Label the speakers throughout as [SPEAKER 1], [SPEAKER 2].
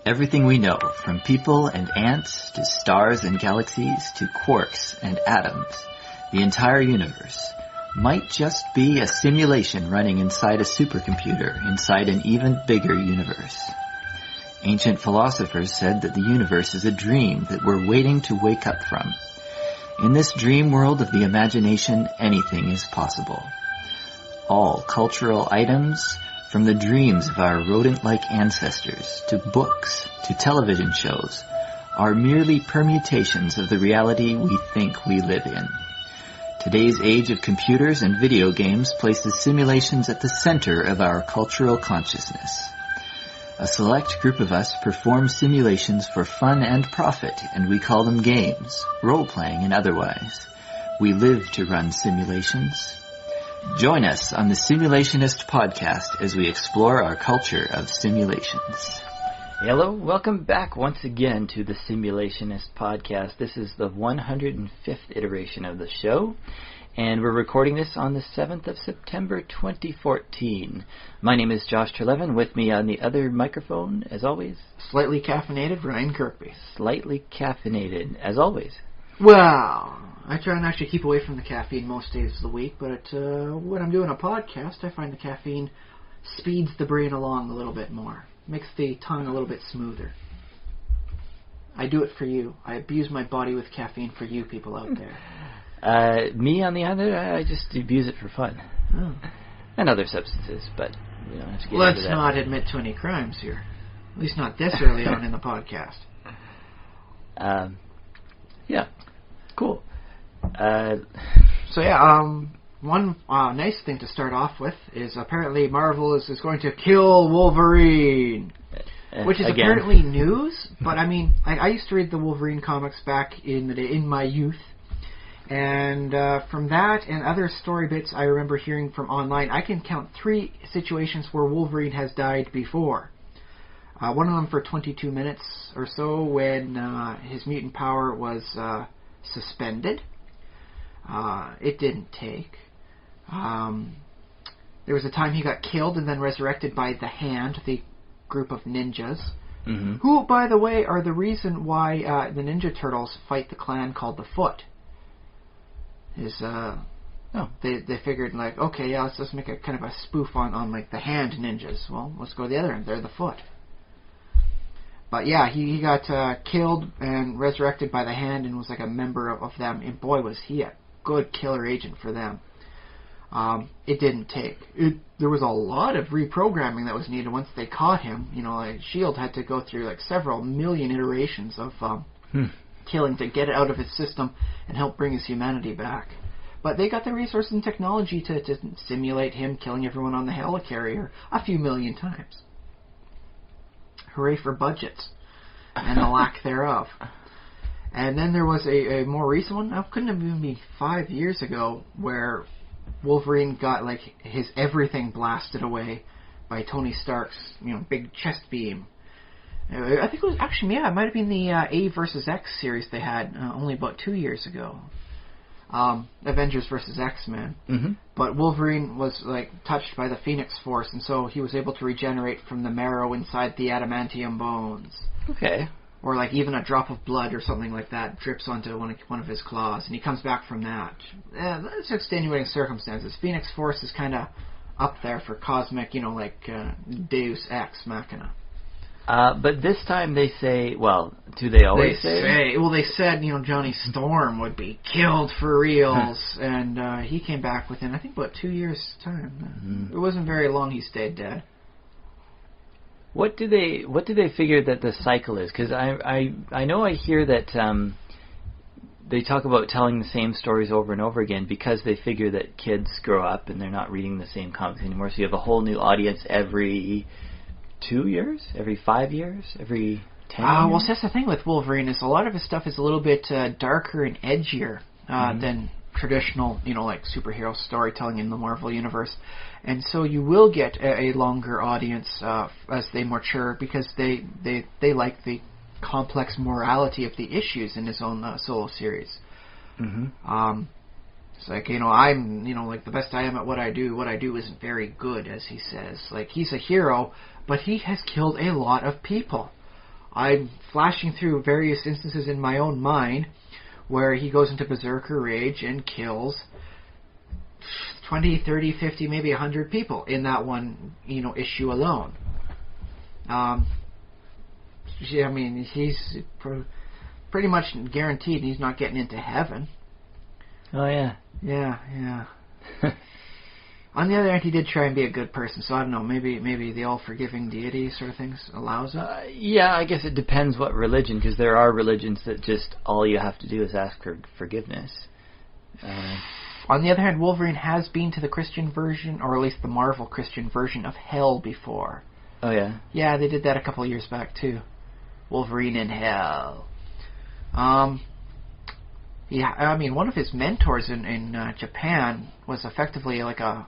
[SPEAKER 1] Everything we know, from people and ants to stars and galaxies to quarks and atoms, the entire universe, might just be a simulation running inside a supercomputer inside an even bigger universe. Ancient philosophers said that the universe is a dream that we're waiting to wake up from. In this dream world of the imagination, anything is possible. All cultural items, from the dreams of our rodent-like ancestors, to books, to television shows, are merely permutations of the reality we think we live in. Today's age of computers and video games places simulations at the center of our cultural consciousness. A select group of us perform simulations for fun and profit, and we call them games, role-playing and otherwise. We live to run simulations. Join us on the Simulationist podcast as we explore our culture of simulations.
[SPEAKER 2] Hello, welcome back once again to the Simulationist podcast. This is the 105th iteration of the show, and we're recording this on the 7th of September 2014. My name is Josh Trelevin. With me on the other microphone, as always,
[SPEAKER 3] slightly caffeinated Ryan Kirkby.
[SPEAKER 2] Slightly caffeinated, as always.
[SPEAKER 3] Well, I try and actually keep away from the caffeine most days of the week, but when I'm doing a podcast, I find the caffeine speeds the brain along a little bit more. Makes the tongue a little bit smoother. I do it for you. I abuse my body with caffeine for you people out there.
[SPEAKER 2] Me, on the other, I just abuse it for fun.
[SPEAKER 3] Oh.
[SPEAKER 2] And other substances, but we don't have to get
[SPEAKER 3] Let's
[SPEAKER 2] into that.
[SPEAKER 3] not admit to any crimes here. At least not this early on in the podcast.
[SPEAKER 2] Yeah. Cool.
[SPEAKER 3] One nice thing to start off with is apparently Marvel is going to kill Wolverine, which is
[SPEAKER 2] again.
[SPEAKER 3] apparently news. But I mean, I used to read the Wolverine comics back in my youth, and from that and other story bits I remember hearing from online, I can count 3 situations where Wolverine has died before. One of them for 22 minutes or so when his mutant power was suspended. It didn't take. There was a time he got killed and then resurrected by the Hand, the group of ninjas, who, by the way, are the reason why the Ninja Turtles fight the clan called the Foot. They figured, like, okay, yeah, let's just make a kind of a spoof on like the Hand ninjas. Well, let's go to the other end. They're the Foot. But yeah, he got killed and resurrected by the Hand and was like a member of them. And boy, was he a good killer agent for them. It didn't take. There was a lot of reprogramming that was needed once they caught him. You know, like S.H.I.E.L.D. had to go through like several million iterations of killing to get it out of his system and help bring his humanity back. But they got the resources and technology to simulate him killing everyone on the helicarrier a few million times. Hooray for budgets and the lack thereof. And then there was a more recent one, it couldn't have even been 5 years ago, where Wolverine got like his everything blasted away by Tony Stark's big chest beam. I think it was actually, it might have been the A versus X series they had only about 2 years ago. Avengers versus X-Men. Mm-hmm. But Wolverine was like touched by the Phoenix Force, and so he was able to regenerate from the marrow inside the adamantium bones.
[SPEAKER 2] Okay.
[SPEAKER 3] Or like even a drop of blood or something like that drips onto one of his claws, and he comes back from that. That's extenuating circumstances. Phoenix Force is kind of up there for cosmic, Deus Ex Machina.
[SPEAKER 2] But this time they say, well, do they always say?
[SPEAKER 3] Well, they said, Johnny Storm would be killed for reals, and he came back within, I think, about 2 years' time. It wasn't very long he stayed dead.
[SPEAKER 2] What do they figure that the cycle is? Because I know I hear that they talk about telling the same stories over and over again because they figure that kids grow up and they're not reading the same comics anymore, so you have a whole new audience every 2 years, every 5 years, every 10 years?
[SPEAKER 3] Well, that's the thing with Wolverine is a lot of his stuff is a little bit darker and edgier than traditional, like superhero storytelling in the Marvel Universe. And so you will get a longer audience as they mature because they like the complex morality of the issues in his own solo series. Mm-hmm. It's like, I'm, like the best I am at what I do isn't very good, as he says. Like, he's a hero, but he has killed a lot of people. I'm flashing through various instances in my own mind where he goes into berserker rage and kills 20, 30, 50, maybe 100 people in that one, issue alone. I mean, he's pretty much guaranteed he's not getting into heaven.
[SPEAKER 2] Oh, yeah.
[SPEAKER 3] Yeah. On the other hand, he did try and be a good person, so I don't know, maybe the all-forgiving deity sort of things allows it?
[SPEAKER 2] Yeah, I guess it depends what religion, because there are religions that just all you have to do is ask for forgiveness.
[SPEAKER 3] On the other hand, Wolverine has been to the Christian version, or at least the Marvel Christian version of Hell before.
[SPEAKER 2] Oh, yeah?
[SPEAKER 3] Yeah, they did that a couple of years back, too. Wolverine in Hell. Yeah, I mean, one of his mentors in Japan was effectively like a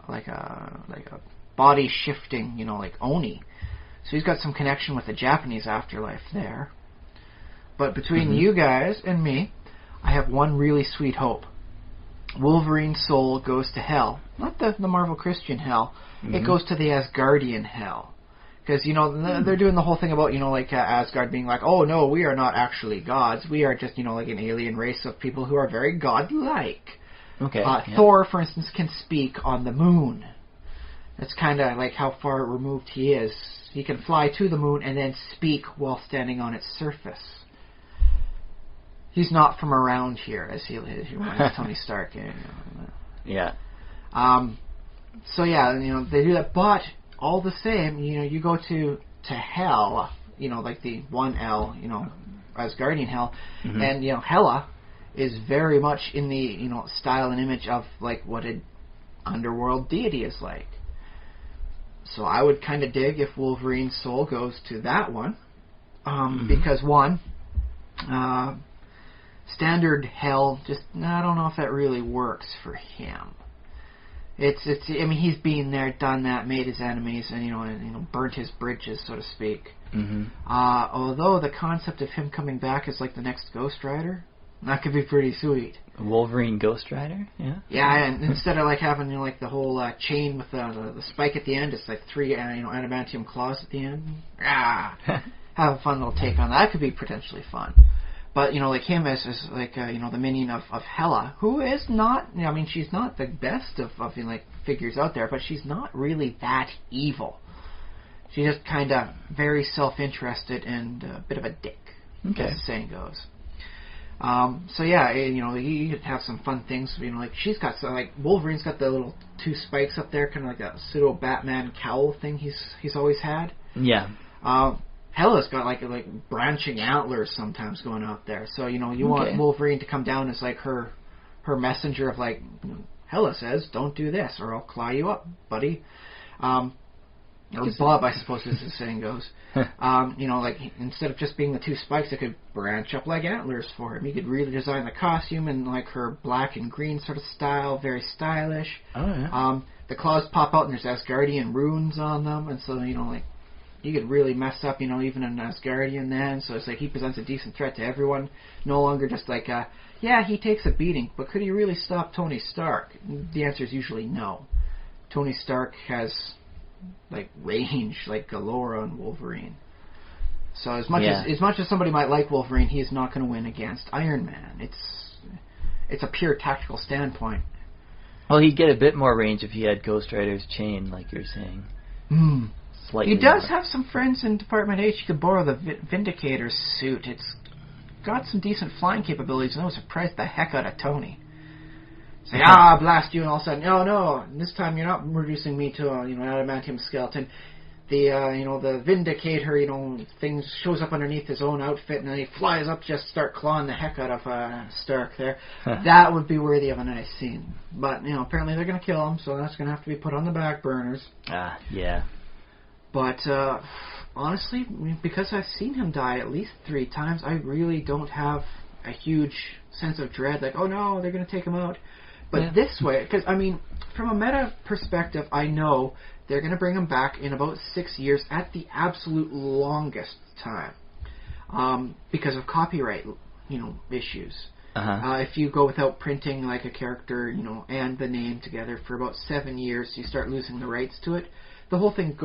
[SPEAKER 3] body shifting, like Oni. So he's got some connection with the Japanese afterlife there. But between you guys and me, I have one really sweet hope. Wolverine's soul goes to hell. Not the Marvel Christian hell. It goes to the Asgardian hell. Because, they're doing the whole thing about, Asgard being like, oh, no, we are not actually gods. We are just, like an alien race of people who are very godlike.
[SPEAKER 2] Okay.
[SPEAKER 3] Thor, for instance, can speak on the moon. That's kind of like how far removed he is. He can fly to the moon and then speak while standing on its surface. He's not from around here, as he reminds Tony Stark.
[SPEAKER 2] Yeah.
[SPEAKER 3] So, yeah, they do that, but... all the same, you go to hell, like the 1L, Asgardian hell, and, Hela is very much in the, style and image of, like, what an underworld deity is like. So I would kind of dig if Wolverine's soul goes to that one, because, one, standard hell, I don't know if that really works for him. I mean, he's been there, done that, made his enemies, and burnt his bridges, so to speak. Although the concept of him coming back as like the next Ghost Rider, that could be pretty sweet.
[SPEAKER 2] Wolverine Ghost Rider, yeah. Yeah,
[SPEAKER 3] and instead of like having like the whole chain with the spike at the end, it's like 3 adamantium claws at the end. Have a fun little take on that. That could be potentially fun. But, like him as like, the minion of Hela, who is not, she's not the best of figures out there, but she's not really that evil. She's just kind of very self-interested and a bit of a dick, as the saying goes. So yeah, you could have some fun things, like she's got, Wolverine's got the little 2 spikes up there, kind of like that pseudo-Batman cowl thing he's always had.
[SPEAKER 2] Yeah.
[SPEAKER 3] Hela's got like branching antlers sometimes going out there. So, you want Wolverine to come down as like her messenger of like, Hela says, don't do this or I'll claw you up, buddy. Or Bob, I suppose as the saying goes. Like instead of just being the 2 spikes, it could branch up like antlers for him. You could really design the costume in like her black and green sort of style, very stylish.
[SPEAKER 2] Oh, yeah.
[SPEAKER 3] The claws pop out and there's Asgardian runes on them, and so, like, you could really mess up, even an Asgardian then, so it's like he presents a decent threat to everyone, no longer just like, he takes a beating, but could he really stop Tony Stark? The answer is usually no. Tony Stark has, like, range, like galore on Wolverine. So as much as somebody might like Wolverine, he is not going to win against Iron Man. It's a pure tactical standpoint.
[SPEAKER 2] Well, he'd get a bit more range if he had Ghost Rider's chain, like you're saying.
[SPEAKER 3] He does have some friends in Department H. You could borrow the Vindicator's suit. It's got some decent flying capabilities, and it would surprise the heck out of Tony. Say, blast you, and all of a sudden, no, this time you're not reducing me to an adamantium skeleton. The Vindicator, thing shows up underneath his own outfit, and then he flies up, just start clawing the heck out of Stark there. That would be worthy of a nice scene. But, apparently they're going to kill him, so that's going to have to be put on the back burners.
[SPEAKER 2] Yeah.
[SPEAKER 3] But, honestly, because I've seen him die at least 3 times, I really don't have a huge sense of dread, like, oh no, they're going to take him out. But this way, because, from a meta perspective, I know they're going to bring him back in about 6 years at the absolute longest time. Because of copyright, issues. If you go without printing, like, a character, and the name together for about 7 years, you start losing the rights to it. The whole thing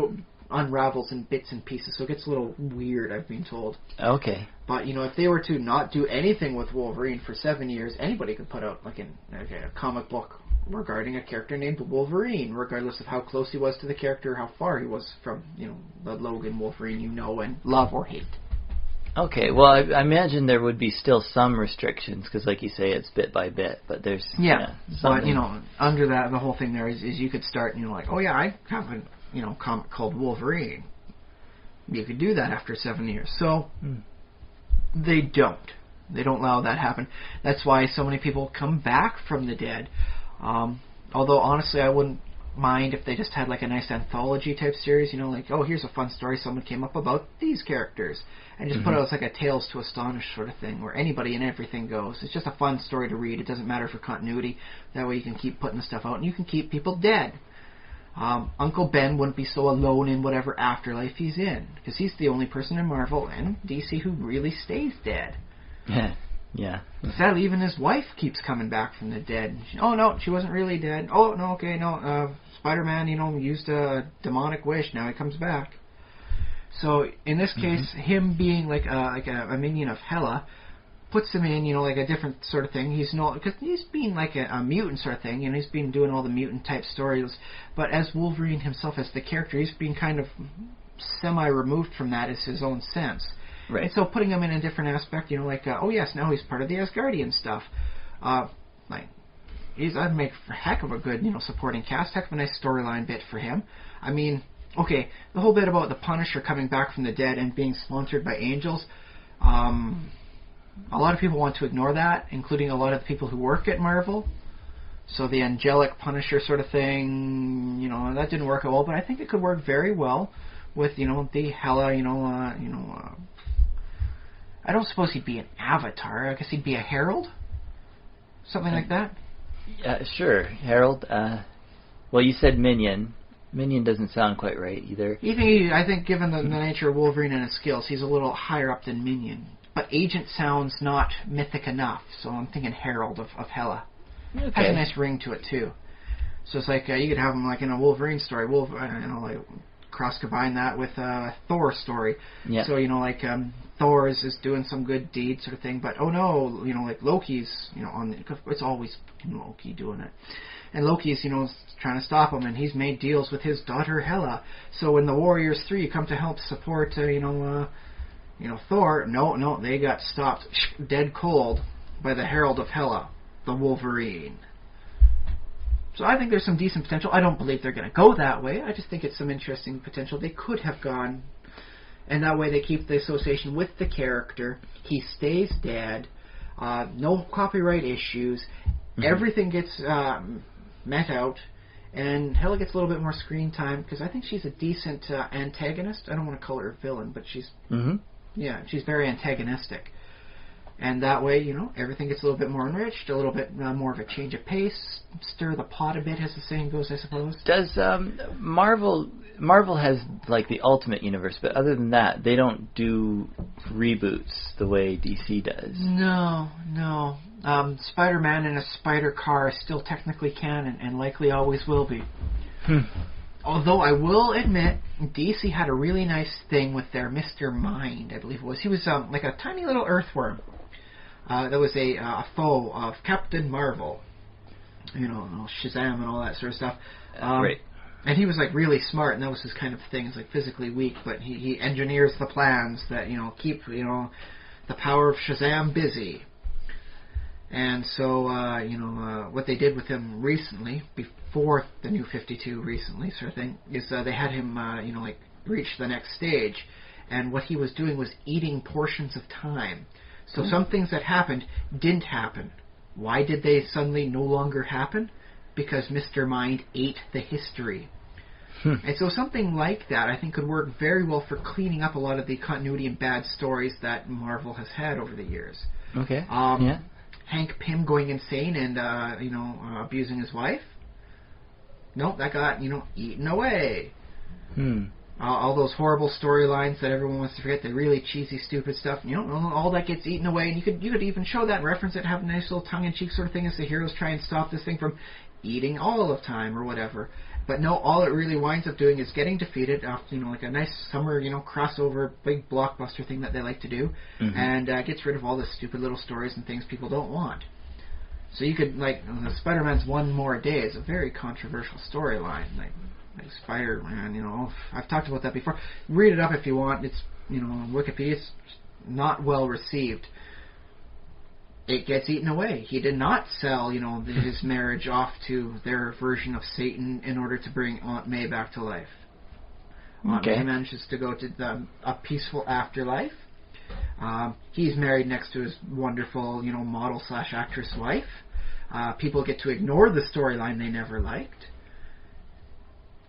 [SPEAKER 3] unravels in bits and pieces, so it gets a little weird, I've been told.
[SPEAKER 2] Okay.
[SPEAKER 3] But, if they were to not do anything with Wolverine for 7 years, anybody could put out, like, a comic book regarding a character named Wolverine, regardless of how close he was to the character, how far he was from, the Logan Wolverine you know and love or hate.
[SPEAKER 2] Okay, well, I imagine there would be still some restrictions, because like you say, it's bit by bit, but there's...
[SPEAKER 3] But, under that, the whole thing there is you could start, like, oh yeah, I have a, comic called Wolverine. You could do that after 7 years. So, they don't. They don't allow that to happen. That's why so many people come back from the dead. Although, honestly, I wouldn't mind if they just had, like, a nice anthology type series, like, oh, here's a fun story someone came up about these characters. And just put it as like a Tales to Astonish sort of thing, where anybody and everything goes. It's just a fun story to read. It doesn't matter for continuity. That way you can keep putting the stuff out, and you can keep people dead. Uncle Ben wouldn't be so alone in whatever afterlife he's in, because he's the only person in Marvel and DC who really stays dead.
[SPEAKER 2] Yeah.
[SPEAKER 3] Sadly, even his wife keeps coming back from the dead. Oh, no, she wasn't really dead. Oh, no, okay, no. Spider-Man, used a demonic wish. Now he comes back. So, in this case, him being like a minion of Hela puts him in, like a different sort of thing. He's not, because he's been like a mutant sort of thing, he's been doing all the mutant type stories. But as Wolverine himself, as the character, he's been kind of semi-removed from that as his own sense.
[SPEAKER 2] Right.
[SPEAKER 3] And so putting him in a different aspect, oh yes, now he's part of the Asgardian stuff. I'd make a heck of a good, supporting cast, heck of a nice storyline bit for him. I mean, okay, the whole bit about the Punisher coming back from the dead and being sponsored by angels, a lot of people want to ignore that, including a lot of the people who work at Marvel. So the angelic Punisher sort of thing, that didn't work at all, but I think it could work very well with, the Hela, I don't suppose he'd be an avatar. I guess he'd be a herald? Something like that?
[SPEAKER 2] Yeah, sure. Herald. Well, you said minion. Minion doesn't sound quite right either.
[SPEAKER 3] I think given the nature of Wolverine and his skills, he's a little higher up than minion. But agent sounds not mythic enough, so I'm thinking herald of Hela.
[SPEAKER 2] Okay.
[SPEAKER 3] Has a nice ring to it, too. So it's like, you could have him like in a Wolverine story. Like cross-combine that with a Thor story.
[SPEAKER 2] Yeah.
[SPEAKER 3] So, Thor is doing some good deed sort of thing, but oh no, like Loki's, it's always Loki doing it. And Loki's, trying to stop him, and he's made deals with his daughter Hela. So when the Warriors 3 come to help support, Thor, no, they got stopped dead cold by the Herald of Hela, the Wolverine. So I think there's some decent potential. I don't believe they're going to go that way. I just think it's some interesting potential. They could have gone, and that way they keep the association with the character. He stays dead. No copyright issues. Everything gets met out. And Hela gets a little bit more screen time, because I think she's a decent antagonist. I don't want to call her a villain, but she's she's very antagonistic. And that way, everything gets a little bit more enriched, a little bit more of a change of pace, stir the pot a bit, as the saying goes, I suppose.
[SPEAKER 2] Does Marvel has like the Ultimate Universe, but other than that, they don't do reboots the way DC does.
[SPEAKER 3] No. Spider-Man in a spider car still technically canon and likely always will be. Although I will admit, DC had a really nice thing with their Mr. Mind, I believe it was. He was like a tiny little earthworm. That was a foe of Captain Marvel. Shazam and all that sort of stuff.
[SPEAKER 2] Right.
[SPEAKER 3] And he was like really smart, and that was his kind of thing. He's like physically weak, but he engineers the plans that, keep, the power of Shazam busy. And so, what they did with him recently, before the New 52 recently sort of thing, is they had him, reach the next stage. And what he was doing was eating portions of time. So some things that happened didn't happen. Why did they suddenly no longer happen? Because Mr. Mind ate the history. And so something like that, I think, could work very well for cleaning up a lot of the continuity and bad stories that Marvel has had over the years.
[SPEAKER 2] Okay.
[SPEAKER 3] Hank Pym going insane and, abusing his wife? Nope, that got, eaten away. All those horrible storylines that everyone wants to forget, the really cheesy, stupid stuff, all that gets eaten away. And you could even show that and reference it, have a nice little tongue-in-cheek sort of thing as the heroes try and stop this thing from eating all of time or whatever. But no, all it really winds up doing is getting defeated after, like a nice summer, crossover, big blockbuster thing that they like to do, and gets rid of all the stupid little stories and things people don't want. So you could, Spider-Man's One More Day is a very controversial storyline. Like Spider-Man, I've talked about that before. Read it up if you want. It's, on Wikipedia, it's not well received. It gets eaten away. He did not sell, his marriage off to their version of Satan in order to bring Aunt May back to life. Aunt May manages to go to a peaceful afterlife. He's married next to his wonderful, model/actress wife. People get to ignore the storyline they never liked.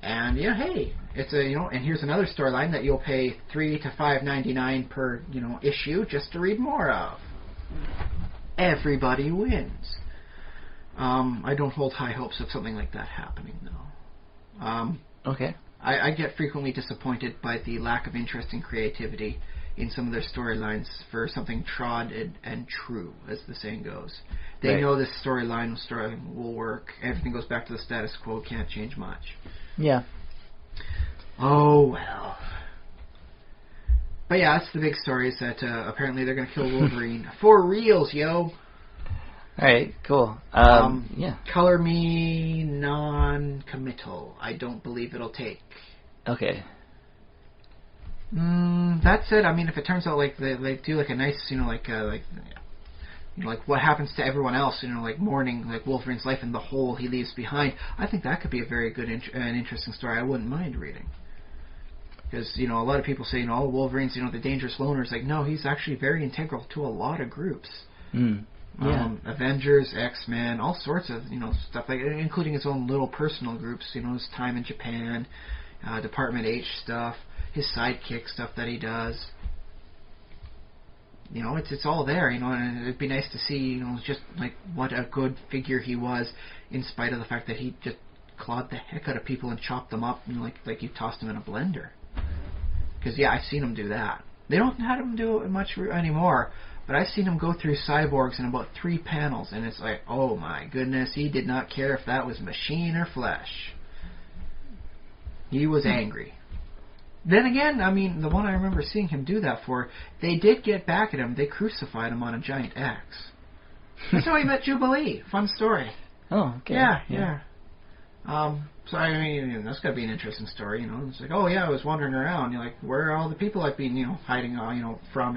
[SPEAKER 3] And hey, it's and here's another storyline that you'll pay $3 to $5.99 per, issue just to read more of. Everybody wins. I don't hold high hopes of something like that happening, though.
[SPEAKER 2] Okay.
[SPEAKER 3] I get frequently disappointed by the lack of interest and creativity in some of their storylines for something trod and true, as the saying goes. They know this story will work. Everything goes back to the status quo. Can't change much.
[SPEAKER 2] Yeah.
[SPEAKER 3] Oh, well. But yeah, that's the big story, is that apparently they're going to kill Wolverine. For reals, yo!
[SPEAKER 2] Alright, cool. Yeah.
[SPEAKER 3] Color me non-committal. I don't believe it'll take.
[SPEAKER 2] Okay.
[SPEAKER 3] That's it. I mean, if it turns out like they do like a nice, like what happens to everyone else, like mourning like Wolverine's life and the hole he leaves behind, I think that could be a very good and interesting story I wouldn't mind reading. Because, a lot of people say, Wolverine's, the dangerous loner. It's like, no, he's actually very integral to a lot of groups.
[SPEAKER 2] Yeah.
[SPEAKER 3] Avengers, X-Men, all sorts of, stuff, like including his own little personal groups, his time in Japan, Department H stuff, his sidekick stuff that he does. It's all there, and it'd be nice to see, just like what a good figure he was, in spite of the fact that he just clawed the heck out of people and chopped them up, like you tossed them in a blender. Because, I've seen him do that. They don't have him do it much anymore, but I've seen him go through cyborgs in about 3 panels, and it's like, oh my goodness, he did not care if that was machine or flesh. He was angry. Then again, I mean, the one I remember seeing him do that for, they did get back at him. They crucified him on a giant axe. That's how he met Jubilee. Fun story.
[SPEAKER 2] Oh, okay.
[SPEAKER 3] Yeah. So, I mean, that's got to be an interesting story, It's like, oh, yeah, I was wandering around. You're like, where are all the people I've been, hiding, from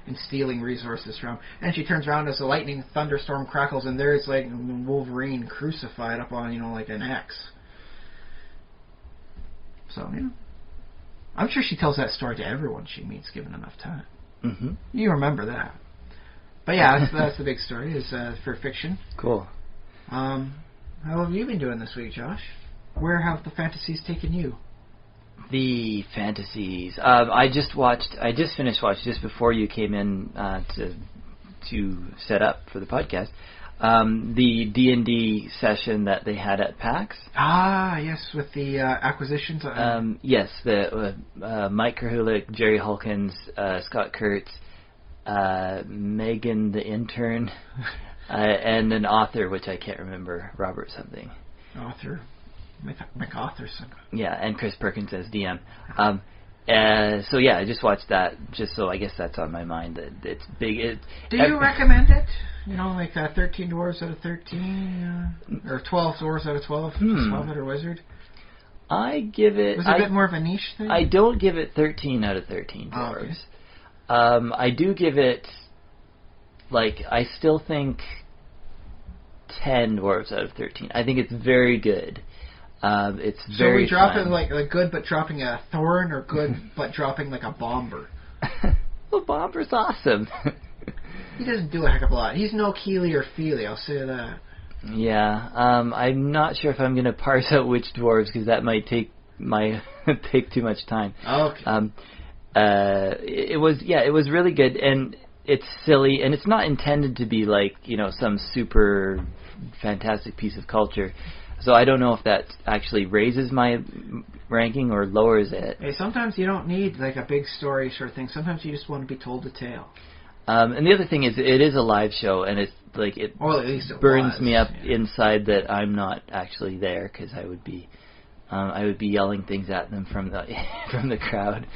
[SPEAKER 3] and stealing resources from? And she turns around as a lightning thunderstorm crackles, and there's, like, Wolverine crucified up on, like an axe. So, I'm sure she tells that story to everyone she meets, given enough time.
[SPEAKER 2] Mm-hmm.
[SPEAKER 3] You remember that. But, yeah, that's the big story, is for fiction.
[SPEAKER 2] Cool.
[SPEAKER 3] How have you been doing this week, Josh? Where have the fantasies taken you?
[SPEAKER 2] The fantasies. I just finished watching just before you came in to set up for the podcast. The D&D session that they had at PAX.
[SPEAKER 3] Ah, yes, with the acquisitions.
[SPEAKER 2] Yes, the Mike Krahulik, Jerry Hulkins, Scott Kurtz, Megan the intern, and an author, which I can't remember, Robert something.
[SPEAKER 3] Author. MacArthurson.
[SPEAKER 2] Yeah, and Chris Perkins as DM. So yeah, I just watched that, just so I guess that's on my mind. That it's big.
[SPEAKER 3] Do you recommend it? 13 dwarves out of 13, or 12 dwarves out of 12, 12-headed wizard.
[SPEAKER 2] I give it.
[SPEAKER 3] Was it a bit more of a niche thing?
[SPEAKER 2] I don't give it 13 out of 13 dwarves. Oh, okay. I do give it, I still think 10 dwarves out of 13. I think it's very good. It's very.
[SPEAKER 3] So we drop it like good, but dropping a thorn, or good, but dropping like a bomber.
[SPEAKER 2] Well, bomber's awesome.
[SPEAKER 3] He doesn't do a heck of a lot. He's no Keely or Feely, I'll say that.
[SPEAKER 2] Yeah, I'm not sure if I'm going to parse out which dwarves, because that might take too much time.
[SPEAKER 3] Okay.
[SPEAKER 2] It was really good, and it's silly, and it's not intended to be some super fantastic piece of culture. So I don't know if that actually raises my ranking or lowers it.
[SPEAKER 3] Hey, sometimes you don't need a big story sort of thing. Sometimes you just want to be told a tale.
[SPEAKER 2] And the other thing is, it is a live show, and it's
[SPEAKER 3] well, at least it
[SPEAKER 2] burns me up inside that I'm not actually there, because I would be I would be yelling things at them from the from the crowd.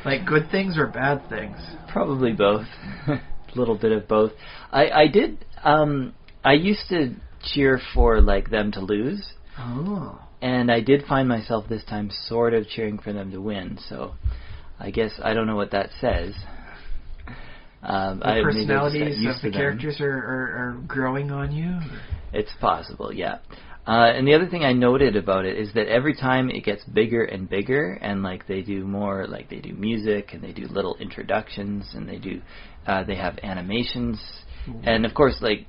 [SPEAKER 3] Like good things or bad things?
[SPEAKER 2] Probably both. A little bit of both. I did. I used to cheer for like them to lose.
[SPEAKER 3] Oh.
[SPEAKER 2] And I did find myself this time sort of cheering for them to win. So I guess I don't know what that says.
[SPEAKER 3] The personalities of the characters are growing on you?
[SPEAKER 2] It's possible, yeah. And the other thing I noted about it is that every time it gets bigger and bigger, and like they do more, like they do music and they do little introductions and they have animations, and of course like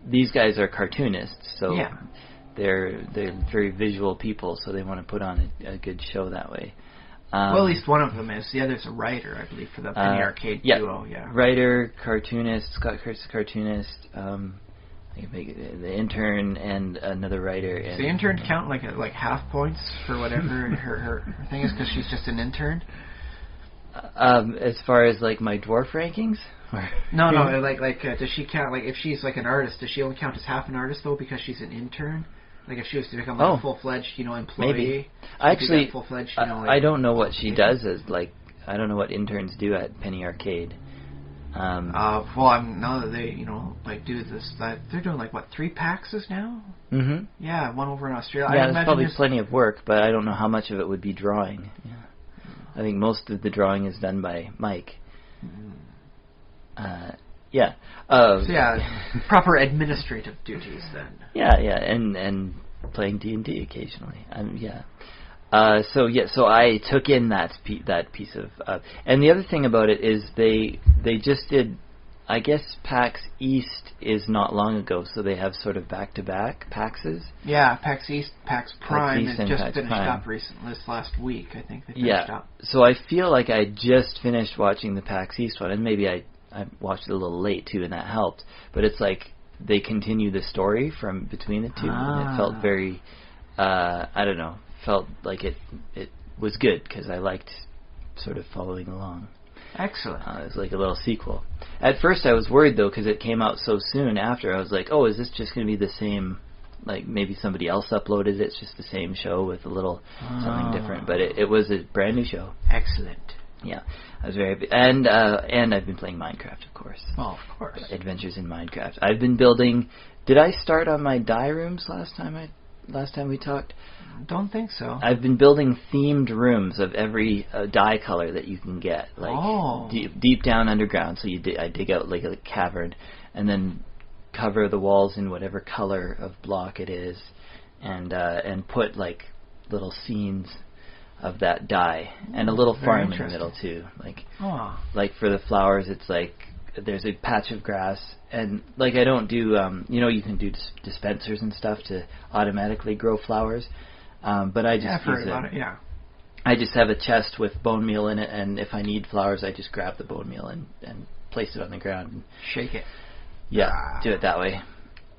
[SPEAKER 2] these guys are cartoonists, so they're very visual people, so they want to put on a good show that way.
[SPEAKER 3] Well, at least one of them is. The other's a writer, I believe, for the Penny Arcade duo. Yeah,
[SPEAKER 2] writer, cartoonist, Scott Kurtz, cartoonist. I can make it, the intern and another writer.
[SPEAKER 3] Does the intern count like half points for whatever her thing is because she's just an intern?
[SPEAKER 2] As far as like my dwarf rankings?
[SPEAKER 3] No, like does she count, like if she's like an artist, does she only count as half an artist though because she's an intern? Like if she was to become like a full-fledged, employee?
[SPEAKER 2] Maybe. Actually,
[SPEAKER 3] full-fledged,
[SPEAKER 2] I don't know what she does as like, I don't know what interns do at Penny Arcade.
[SPEAKER 3] Well, I know that they, like do this. They're doing like what, 3 PAXs now?
[SPEAKER 2] Mm-hmm.
[SPEAKER 3] Yeah, one over in Australia.
[SPEAKER 2] Yeah, there's probably plenty of work, but I don't know how much of it would be drawing. Yeah. I think most of the drawing is done by Mike. Yeah.
[SPEAKER 3] So proper administrative duties then.
[SPEAKER 2] Yeah, and playing D&D occasionally. So I took in that piece of, and the other thing about it is they just did, I guess PAX East is not long ago, so they have sort of back-to-back PAXs.
[SPEAKER 3] Yeah, PAX East, PAX Prime
[SPEAKER 2] East
[SPEAKER 3] has just
[SPEAKER 2] PAX
[SPEAKER 3] finished
[SPEAKER 2] Prime.
[SPEAKER 3] up recently, this last week, I think they finished up.
[SPEAKER 2] So I feel like I just finished watching the PAX East one, and maybe I watched it a little late too, and that helped. But it's like they continue the story from between the two, and it felt very, I don't know, felt like it was good because I liked sort of following along.
[SPEAKER 3] Excellent.
[SPEAKER 2] It was like a little sequel. At first I was worried though because it came out so soon after. I was like, oh, is this just going to be the same, like maybe somebody else uploaded it, it's just the same show with a little something different. But it was a brand new show.
[SPEAKER 3] Excellent.
[SPEAKER 2] Yeah, I was very happy. And I've been playing Minecraft, of course.
[SPEAKER 3] Well, of course.
[SPEAKER 2] Adventures in Minecraft. I've been building. Did I start on my dye rooms last time we talked?
[SPEAKER 3] Don't think so.
[SPEAKER 2] I've been building themed rooms of every dye color that you can get, like deep down underground. So I dig out like a cavern, and then cover the walls in whatever color of block it is, and put like little scenes of that dye, and a little farm in the middle too. Like for the flowers, it's like there's a patch of grass, and like I don't do you can do dispensers and stuff to automatically grow flowers, but I just I just have a chest with bone meal in it, and if I need flowers, I just grab the bone meal and place it on the ground and
[SPEAKER 3] shake it.
[SPEAKER 2] Yeah, do it that way.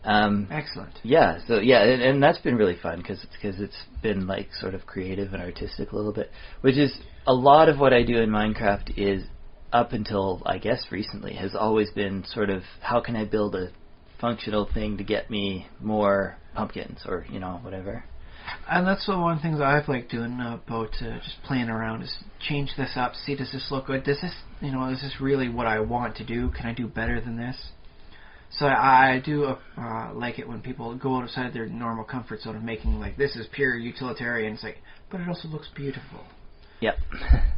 [SPEAKER 3] Excellent.
[SPEAKER 2] Yeah, so and that's been really fun because it's been like sort of creative and artistic a little bit, which is a lot of what I do in Minecraft is up until I guess recently has always been sort of how can I build a functional thing to get me more pumpkins or whatever.
[SPEAKER 3] And that's one of the things I've liked doing about just playing around is change this up, see does this look good, does this is this really what I want to do, can I do better than this? So I do like it when people go outside their normal comfort zone of making like this is pure utilitarian. It's like, but it also looks beautiful.
[SPEAKER 2] Yep.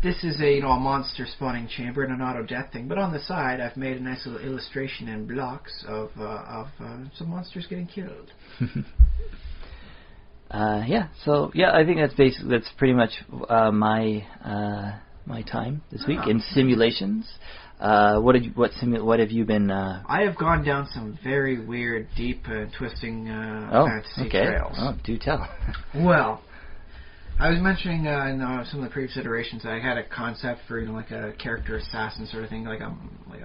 [SPEAKER 3] This is a monster spawning chamber and an auto death thing, but on the side I've made a nice little illustration in blocks of some monsters getting killed. I
[SPEAKER 2] think that's pretty much my time this week in simulations. What have you been?
[SPEAKER 3] I have gone down some very weird, deep, twisting fantasy trails.
[SPEAKER 2] Oh, do tell.
[SPEAKER 3] Well, I was mentioning in some of the previous iterations that I had a concept for like a character assassin sort of thing, like a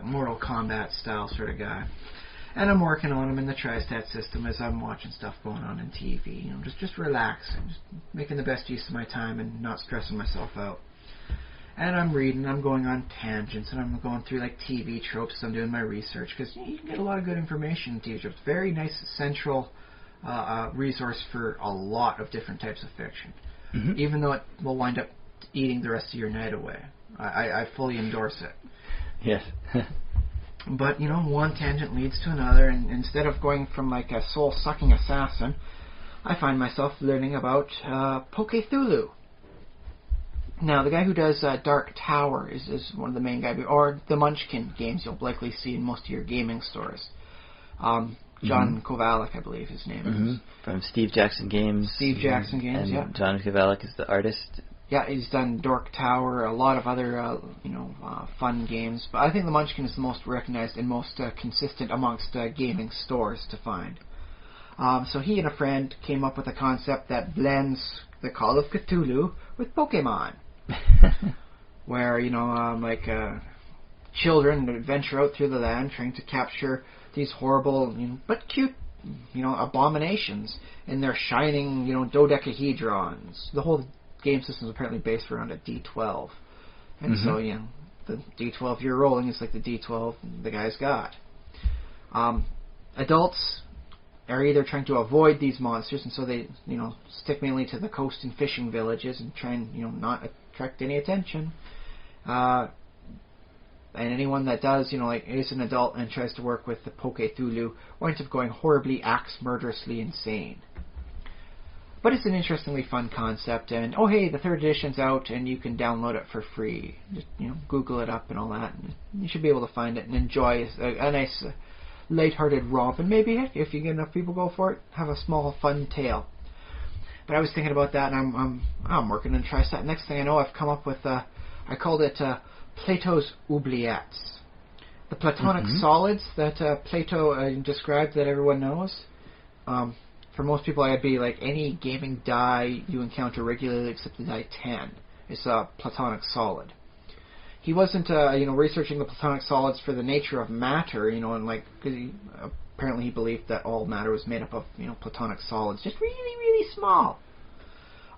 [SPEAKER 3] Mortal Kombat style sort of guy. And I'm working on them in the Tri-Stat system as I'm watching stuff going on in TV. Just relaxing, just making the best use of my time and not stressing myself out. And I'm reading, I'm going on tangents, and I'm going through like TV tropes as I'm doing my research, because you can get a lot of good information in TV tropes. Very nice central a resource for a lot of different types of fiction,
[SPEAKER 2] Mm-hmm.
[SPEAKER 3] even though it will wind up eating the rest of your night away. I fully endorse it.
[SPEAKER 2] Yes.
[SPEAKER 3] But, one tangent leads to another, and instead of going from like a soul-sucking assassin, I find myself learning about Pokethulu. Now, the guy who does Dark Tower is one of the main guys, or the Munchkin games you'll likely see in most of your gaming stores. John Kovalik, I believe his name is.
[SPEAKER 2] From Steve Jackson Games.
[SPEAKER 3] Steve Jackson Games,
[SPEAKER 2] and
[SPEAKER 3] yeah.
[SPEAKER 2] John Kovalik is the artist.
[SPEAKER 3] Yeah, he's done Dark Tower, a lot of other, fun games. But I think the Munchkin is the most recognized and most consistent amongst gaming stores to find. So he and a friend came up with a concept that blends the Call of Cthulhu with Pokemon. Where, children venture out through the land trying to capture these horrible, but cute, abominations in their shining, dodecahedrons. The whole game system is apparently based around a D12. And so, the D12 you're rolling is like the D12 the guy's got. Adults are either trying to avoid these monsters, and so they, stick mainly to the coast and fishing villages and try and, not attract any attention. And anyone that does, is an adult and tries to work with the Pokethulu winds up going horribly axe murderously insane. But it's an interestingly fun concept, and oh hey, the 3rd edition's out and you can download it for free. Just, Google it up and all that, and you should be able to find it and enjoy a nice light-hearted romp, and maybe if you get enough people go for it, have a small fun tale. But I was thinking about that, and I'm working on Tristat. Next thing I know, I've come up with I called it Plato's oubliettes, the Platonic solids that Plato described that everyone knows. For most people, I'd be like any gaming die you encounter regularly except the die 10 is a Platonic solid. He wasn't, researching the Platonic solids for the nature of matter, because apparently he believed that all matter was made up of, Platonic solids, just really, really small.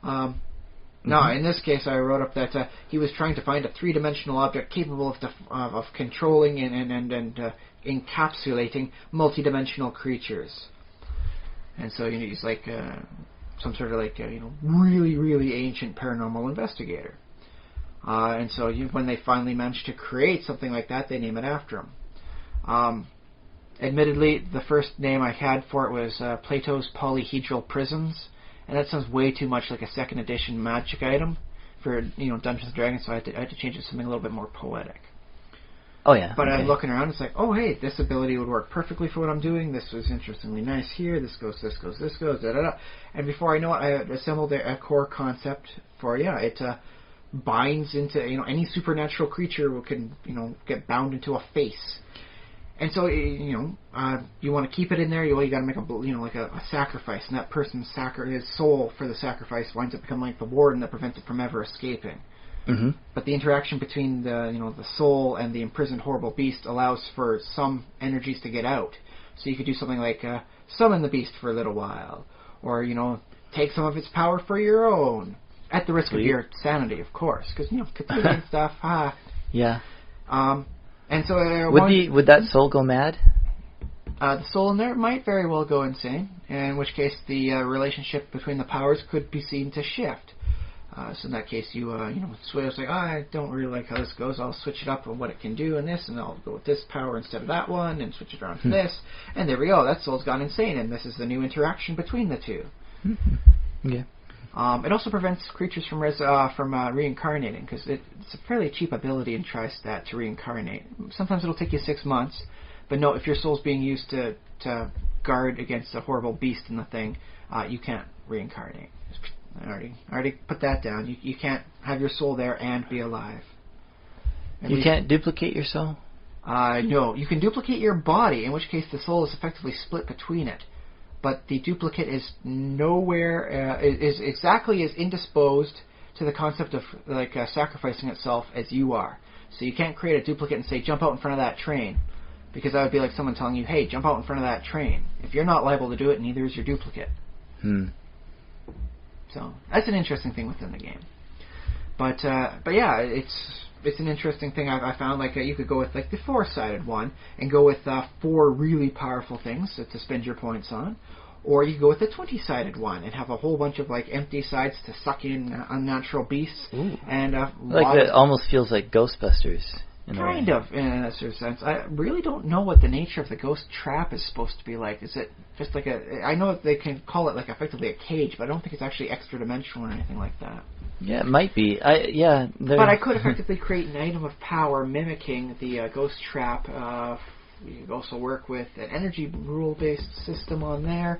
[SPEAKER 3] No, in this case, I wrote up that he was trying to find a 3-dimensional object capable of controlling and encapsulating multidimensional creatures. And so, he's like some sort of really, really ancient paranormal investigator. And so when they finally managed to create something like that, they name it after him. Admittedly, the first name I had for it was Plato's polyhedral prisms, and that sounds way too much like a 2nd edition magic item for Dungeons and Dragons, so I had to change it to something a little bit more poetic.
[SPEAKER 2] Oh yeah.
[SPEAKER 3] But
[SPEAKER 2] okay.
[SPEAKER 3] I'm looking around, it's like, oh hey, this ability would work perfectly for what I'm doing. This was interestingly nice here. This goes, da da da. And before I know it, I assembled a core concept for it. Binds into any supernatural creature can get bound into a face, and so you want to keep it in there. You got to make a sacrifice, and that person's his soul for the sacrifice winds up becoming like the warden that prevents it from ever escaping.
[SPEAKER 2] Mm-hmm.
[SPEAKER 3] But the interaction between the soul and the imprisoned horrible beast allows for some energies to get out. So you could do something like summon the beast for a little while, or take some of its power for your own. At the risk of your sanity, of course, because Cthulhu and stuff.
[SPEAKER 2] Yeah.
[SPEAKER 3] And so
[SPEAKER 2] would that soul go mad?
[SPEAKER 3] The soul in there might very well go insane, in which case the relationship between the powers could be seen to shift. So in that case, switch like, I don't really like how this goes. I'll switch it up on what it can do and this, and I'll go with this power instead of that one, and switch it around to this. And there we go. That soul's gone insane, and this is the new interaction between the two.
[SPEAKER 2] Yeah.
[SPEAKER 3] It also prevents creatures from reincarnating, because it's a fairly cheap ability in Tristat to reincarnate. Sometimes it'll take you 6 months, but no, if your soul's being used to guard against a horrible beast in the thing, you can't reincarnate. I already put that down. You can't have your soul there and be alive.
[SPEAKER 2] You can't duplicate your soul?
[SPEAKER 3] No, you can duplicate your body, in which case the soul is effectively split between it. But the duplicate is nowhere, is exactly as indisposed to the concept of sacrificing itself as you are. So you can't create a duplicate and say, jump out in front of that train. Because that would be like someone telling you, hey, jump out in front of that train. If you're not liable to do it, neither is your duplicate. So that's an interesting thing within the game. But yeah, it's an interesting thing I found. You could go with the 4-sided one and go with 4 really powerful things to spend your points on, Or you go with a 20-sided one and have a whole bunch of like empty sides to suck in unnatural beasts.
[SPEAKER 2] Ooh.
[SPEAKER 3] And
[SPEAKER 2] like it almost feels like Ghostbusters.
[SPEAKER 3] Kind of, in a sort of sense. I really don't know what the nature of the ghost trap is supposed to be like. Is it just like I know they can call it like effectively a cage, but I don't think it's actually extra dimensional or anything like that.
[SPEAKER 2] Yeah, it might be. But
[SPEAKER 3] I could effectively create an item of power mimicking the ghost trap. You could also work with an energy rule-based system on there,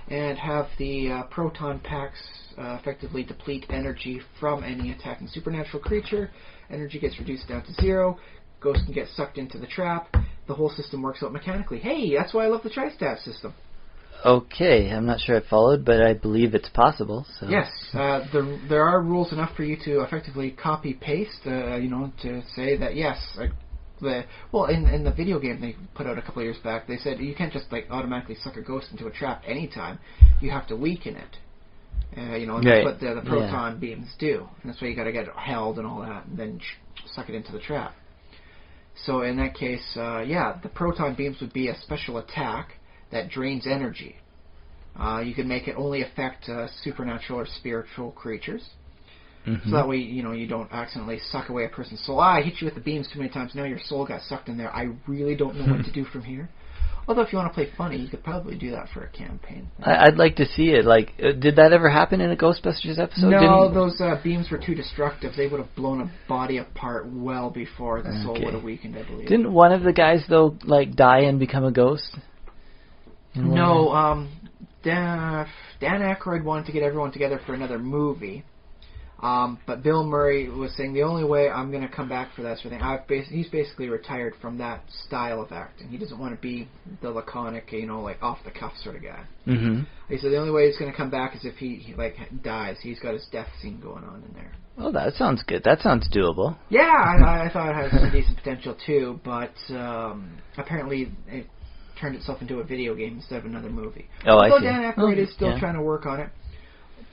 [SPEAKER 3] and have the proton packs effectively deplete energy from any attacking supernatural creature. Energy gets reduced down to 0. Ghost can get sucked into the trap. The whole system works out mechanically. Hey, that's why I love the Tri-Stat system.
[SPEAKER 2] Okay, I'm not sure I followed, but I believe it's possible. So.
[SPEAKER 3] Yes, there are rules enough for you to effectively copy-paste, to say that, yes, in the video game they put out a couple of years back, they said you can't just like automatically suck a ghost into a trap anytime. You have to weaken it. And that's what the proton beams do. And that's why you got to get it held and all that, and then suck it into the trap. So in that case, the proton beams would be a special attack that drains energy. You can make it only affect supernatural or spiritual creatures. Mm-hmm. So that way, you don't accidentally suck away a person's soul. I hit you with the beams too many times, now your soul got sucked in there. I really don't know what to do from here. Although if you want to play funny, you could probably do that for a campaign.
[SPEAKER 2] I'd like to see it. Like, did that ever happen in a Ghostbusters episode?
[SPEAKER 3] No, those beams were too destructive. They would have blown a body apart well before the soul would have weakened, I believe.
[SPEAKER 2] Didn't one of the guys, though, like, die and become a ghost?
[SPEAKER 3] No, Dan Aykroyd wanted to get everyone together for another movie. But Bill Murray was saying the only way I'm going to come back for that sort of thing, he's basically retired from that style of acting. He doesn't want to be the laconic, like off the cuff sort of guy. Mm-hmm. He said the only way he's going to come back is if he dies. He's got his death scene going on in there.
[SPEAKER 2] Oh, that sounds good. That sounds doable.
[SPEAKER 3] Yeah, I thought it had some decent potential too, but apparently it turned itself into a video game instead of another movie.
[SPEAKER 2] Oh,
[SPEAKER 3] Although
[SPEAKER 2] I see.
[SPEAKER 3] Dan Aykroyd is still trying to work on it.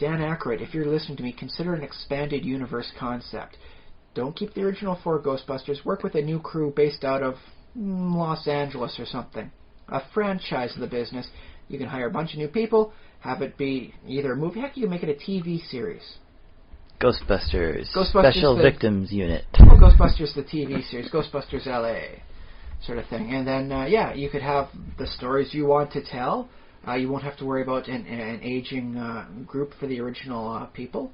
[SPEAKER 3] Dan Aykroyd, if you're listening to me, consider an expanded universe concept. Don't keep the original 4 Ghostbusters. Work with a new crew based out of Los Angeles or something. A franchise of the business. You can hire a bunch of new people, have it be either a movie. Heck, you can make it a TV series.
[SPEAKER 2] Ghostbusters Special Victims Unit.
[SPEAKER 3] Oh, Ghostbusters, the TV series. Ghostbusters LA. Sort of thing. And then, you could have the stories you want to tell. You won't have to worry about an aging group for the original people.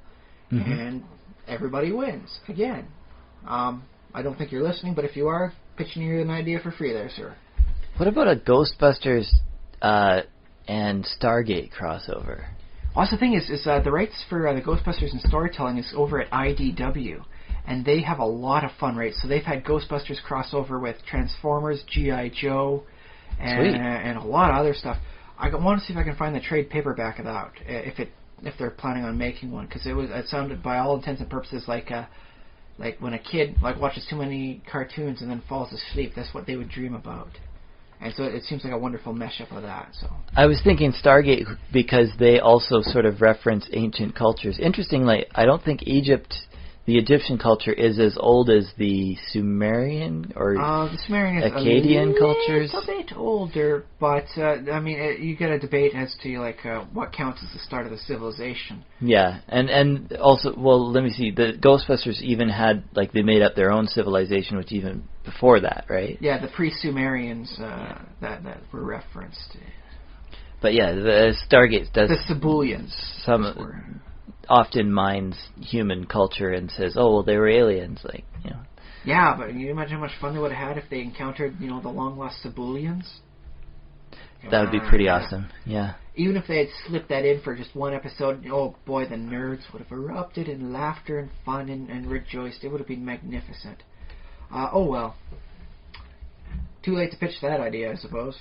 [SPEAKER 3] Mm-hmm. And everybody wins. Again. I don't think you're listening, but if you are, pitching you an idea for free there, sir.
[SPEAKER 2] What about a Ghostbusters and Stargate crossover?
[SPEAKER 3] Well, that's the thing is the rights for the Ghostbusters and storytelling is over at IDW. And they have a lot of fun rates. So they've had Ghostbusters crossover with Transformers, G.I. Joe, and a lot of other stuff. I want to see if I can find the trade paperback of that, if they're planning on making one, because it sounded by all intents and purposes like when a kid watches too many cartoons and then falls asleep. That's what they would dream about, and so it seems like a wonderful mesh up of that. So
[SPEAKER 2] I was thinking Stargate because they also sort of reference ancient cultures. Interestingly, I don't think the Egyptian culture is as old as the Sumerian or
[SPEAKER 3] the Sumerian is
[SPEAKER 2] Akkadian cultures.
[SPEAKER 3] It's a bit older, but you get a debate as to what counts as the start of the civilization.
[SPEAKER 2] Yeah, and also, well, let me see. The Ghostbusters even had they made up their own civilization, which even before that, right?
[SPEAKER 3] Yeah, the pre-Sumerians that were referenced.
[SPEAKER 2] But yeah, the Stargate does
[SPEAKER 3] the Cebulians.
[SPEAKER 2] Often mines human culture and says, "Oh, well, they were aliens."
[SPEAKER 3] Yeah, but can you imagine how much fun they would have had if they encountered, the long lost Cebulians?
[SPEAKER 2] That would be pretty awesome. Yeah.
[SPEAKER 3] Even if they had slipped that in for just one episode, oh boy, the nerds would have erupted in laughter and fun and rejoiced. It would have been magnificent. Oh well. Too late to pitch that idea, I suppose.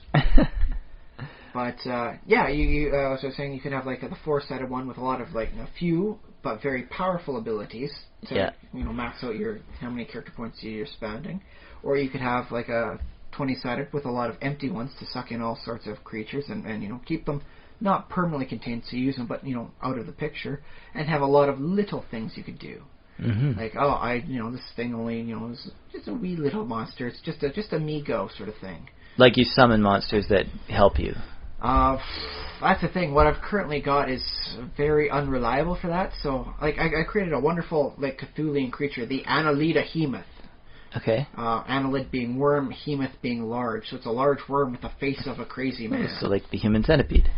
[SPEAKER 3] But you as I was saying, you could have the 4-sided one with a lot of a few but very powerful abilities to max out how many character points you're spending, or you could have a 20-sided with a lot of empty ones to suck in all sorts of creatures and keep them not permanently contained, so you use them but out of the picture, and have a lot of little things you could do. Mm-hmm. This thing only is just a wee little monster. It's just a me go sort of thing.
[SPEAKER 2] Like you summon monsters that help you.
[SPEAKER 3] That's the thing. What I've currently got is very unreliable for that. So, like, I created a wonderful, like, Cthulhian creature, the Annelida Hemoth.
[SPEAKER 2] Okay.
[SPEAKER 3] Annelid being worm, Hemoth being large. So it's a large worm with the face of a crazy man.
[SPEAKER 2] So like the human centipede.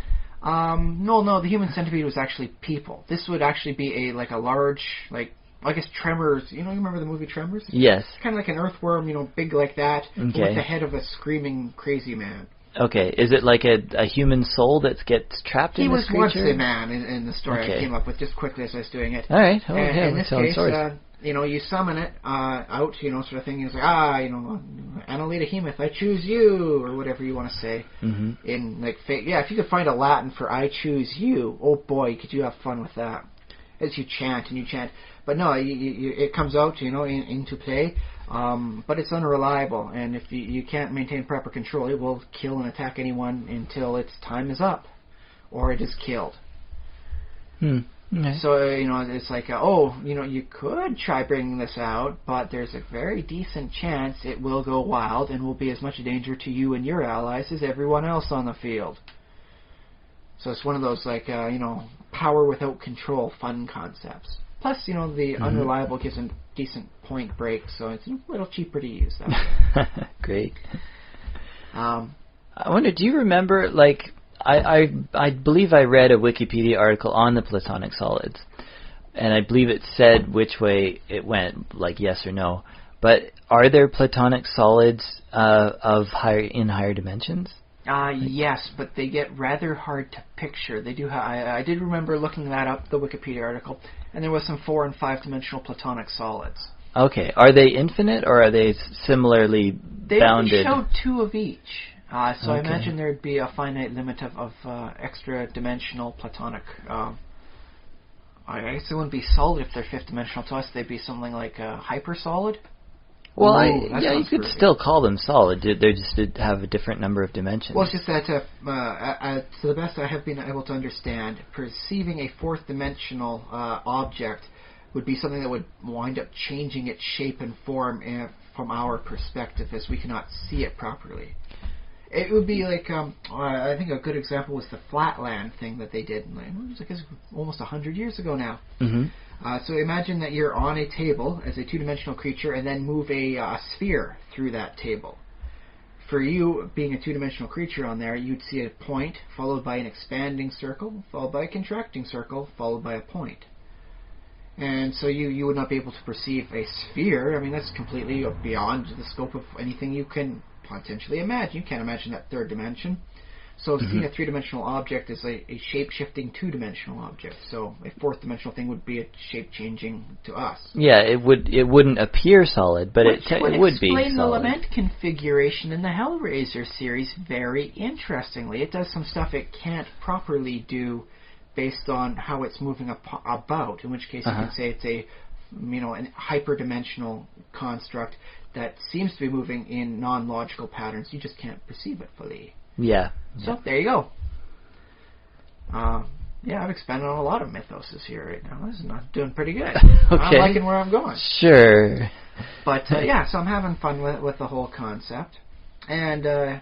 [SPEAKER 3] No, the human centipede was actually people. This would actually be a large, like, I guess Tremors. You remember the movie Tremors?
[SPEAKER 2] Yes.
[SPEAKER 3] Kind of like an earthworm, big like that,
[SPEAKER 2] Okay.
[SPEAKER 3] with the head of a screaming crazy man.
[SPEAKER 2] Okay. Is it like a human soul that gets trapped in this creature?
[SPEAKER 3] He was once a man in the story
[SPEAKER 2] Okay.
[SPEAKER 3] I came up with just quickly as I was doing it.
[SPEAKER 2] All right.
[SPEAKER 3] In this case,
[SPEAKER 2] stories.
[SPEAKER 3] you summon it out, sort of thing. It's like, Annelida Hemoth, I choose you, or whatever you want to say.
[SPEAKER 2] Mm-hmm.
[SPEAKER 3] In like, if you could find a Latin for I choose you, oh boy, could you have fun with that? As you chant and you chant, but no, it comes out, into play. But it's unreliable, and if you can't maintain proper control, it will kill and attack anyone until its time is up, or it is killed.
[SPEAKER 2] Okay.
[SPEAKER 3] So, it's like, you could try bringing this out, but there's a very decent chance it will go wild and will be as much a danger to you and your allies as everyone else on the field. So it's one of those, like, power without control fun concepts. Plus, the unreliable gives a decent point break, so it's a little cheaper to use that.
[SPEAKER 2] Great. I wonder, do you remember, like, I believe I read a Wikipedia article on the Platonic solids, and I believe it said which way it went, like yes or no. But are there Platonic solids in higher dimensions?
[SPEAKER 3] Yes, but they get rather hard to picture. They do. I did remember looking that up, the Wikipedia article, and there was some 4- and 5-dimensional Platonic solids.
[SPEAKER 2] Okay, are they infinite or are they similarly bounded?
[SPEAKER 3] They showed 2 of each. So
[SPEAKER 2] Okay.
[SPEAKER 3] I imagine there'd be a finite limit of extra-dimensional Platonic. I guess it wouldn't be solid if they're 5th-dimensional to us. They'd be something like hyper-solid.
[SPEAKER 2] Well,
[SPEAKER 3] you
[SPEAKER 2] could still call them solid. They just have a different number of dimensions.
[SPEAKER 3] Well, it's just that, to the best I have been able to understand, perceiving a 4th-dimensional object would be something that would wind up changing its shape and form from our perspective, as we cannot see it properly. It would be like, I think a good example was the Flatland thing that they did, I guess almost 100 years ago now.
[SPEAKER 2] Mm-hmm.
[SPEAKER 3] So imagine that you're on a table as a 2-dimensional creature and then move a sphere through that table. For you, being a 2-dimensional creature on there, you'd see a point followed by an expanding circle, followed by a contracting circle, followed by a point. And so you would not be able to perceive a sphere. I mean, that's completely beyond the scope of anything you can potentially imagine. You can't imagine that 3rd dimension. So seeing a 3-dimensional object is a shape-shifting 2-dimensional object. So a 4th-dimensional thing would be a shape-changing to us.
[SPEAKER 2] Yeah, it wouldn't appear solid, but it would be solid.
[SPEAKER 3] Explain the lament configuration in the Hellraiser series very interestingly. It does some stuff it can't properly do based on how it's moving about, in which case you can say it's a an hyperdimensional construct that seems to be moving in non-logical patterns. You just can't perceive it fully.
[SPEAKER 2] Yeah.
[SPEAKER 3] So there you go. I've expanded on a lot of mythoses here right now. This is not doing pretty good.
[SPEAKER 2] Okay.
[SPEAKER 3] I'm liking where I'm going.
[SPEAKER 2] Sure.
[SPEAKER 3] But so I'm having fun with the whole concept. And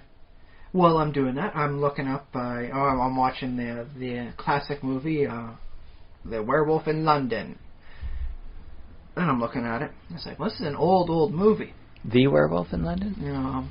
[SPEAKER 3] while I'm doing that, I'm looking up. I'm watching the classic movie, The Werewolf in London. And I'm looking at it. It's like, well, this is an old movie.
[SPEAKER 2] The Werewolf in London?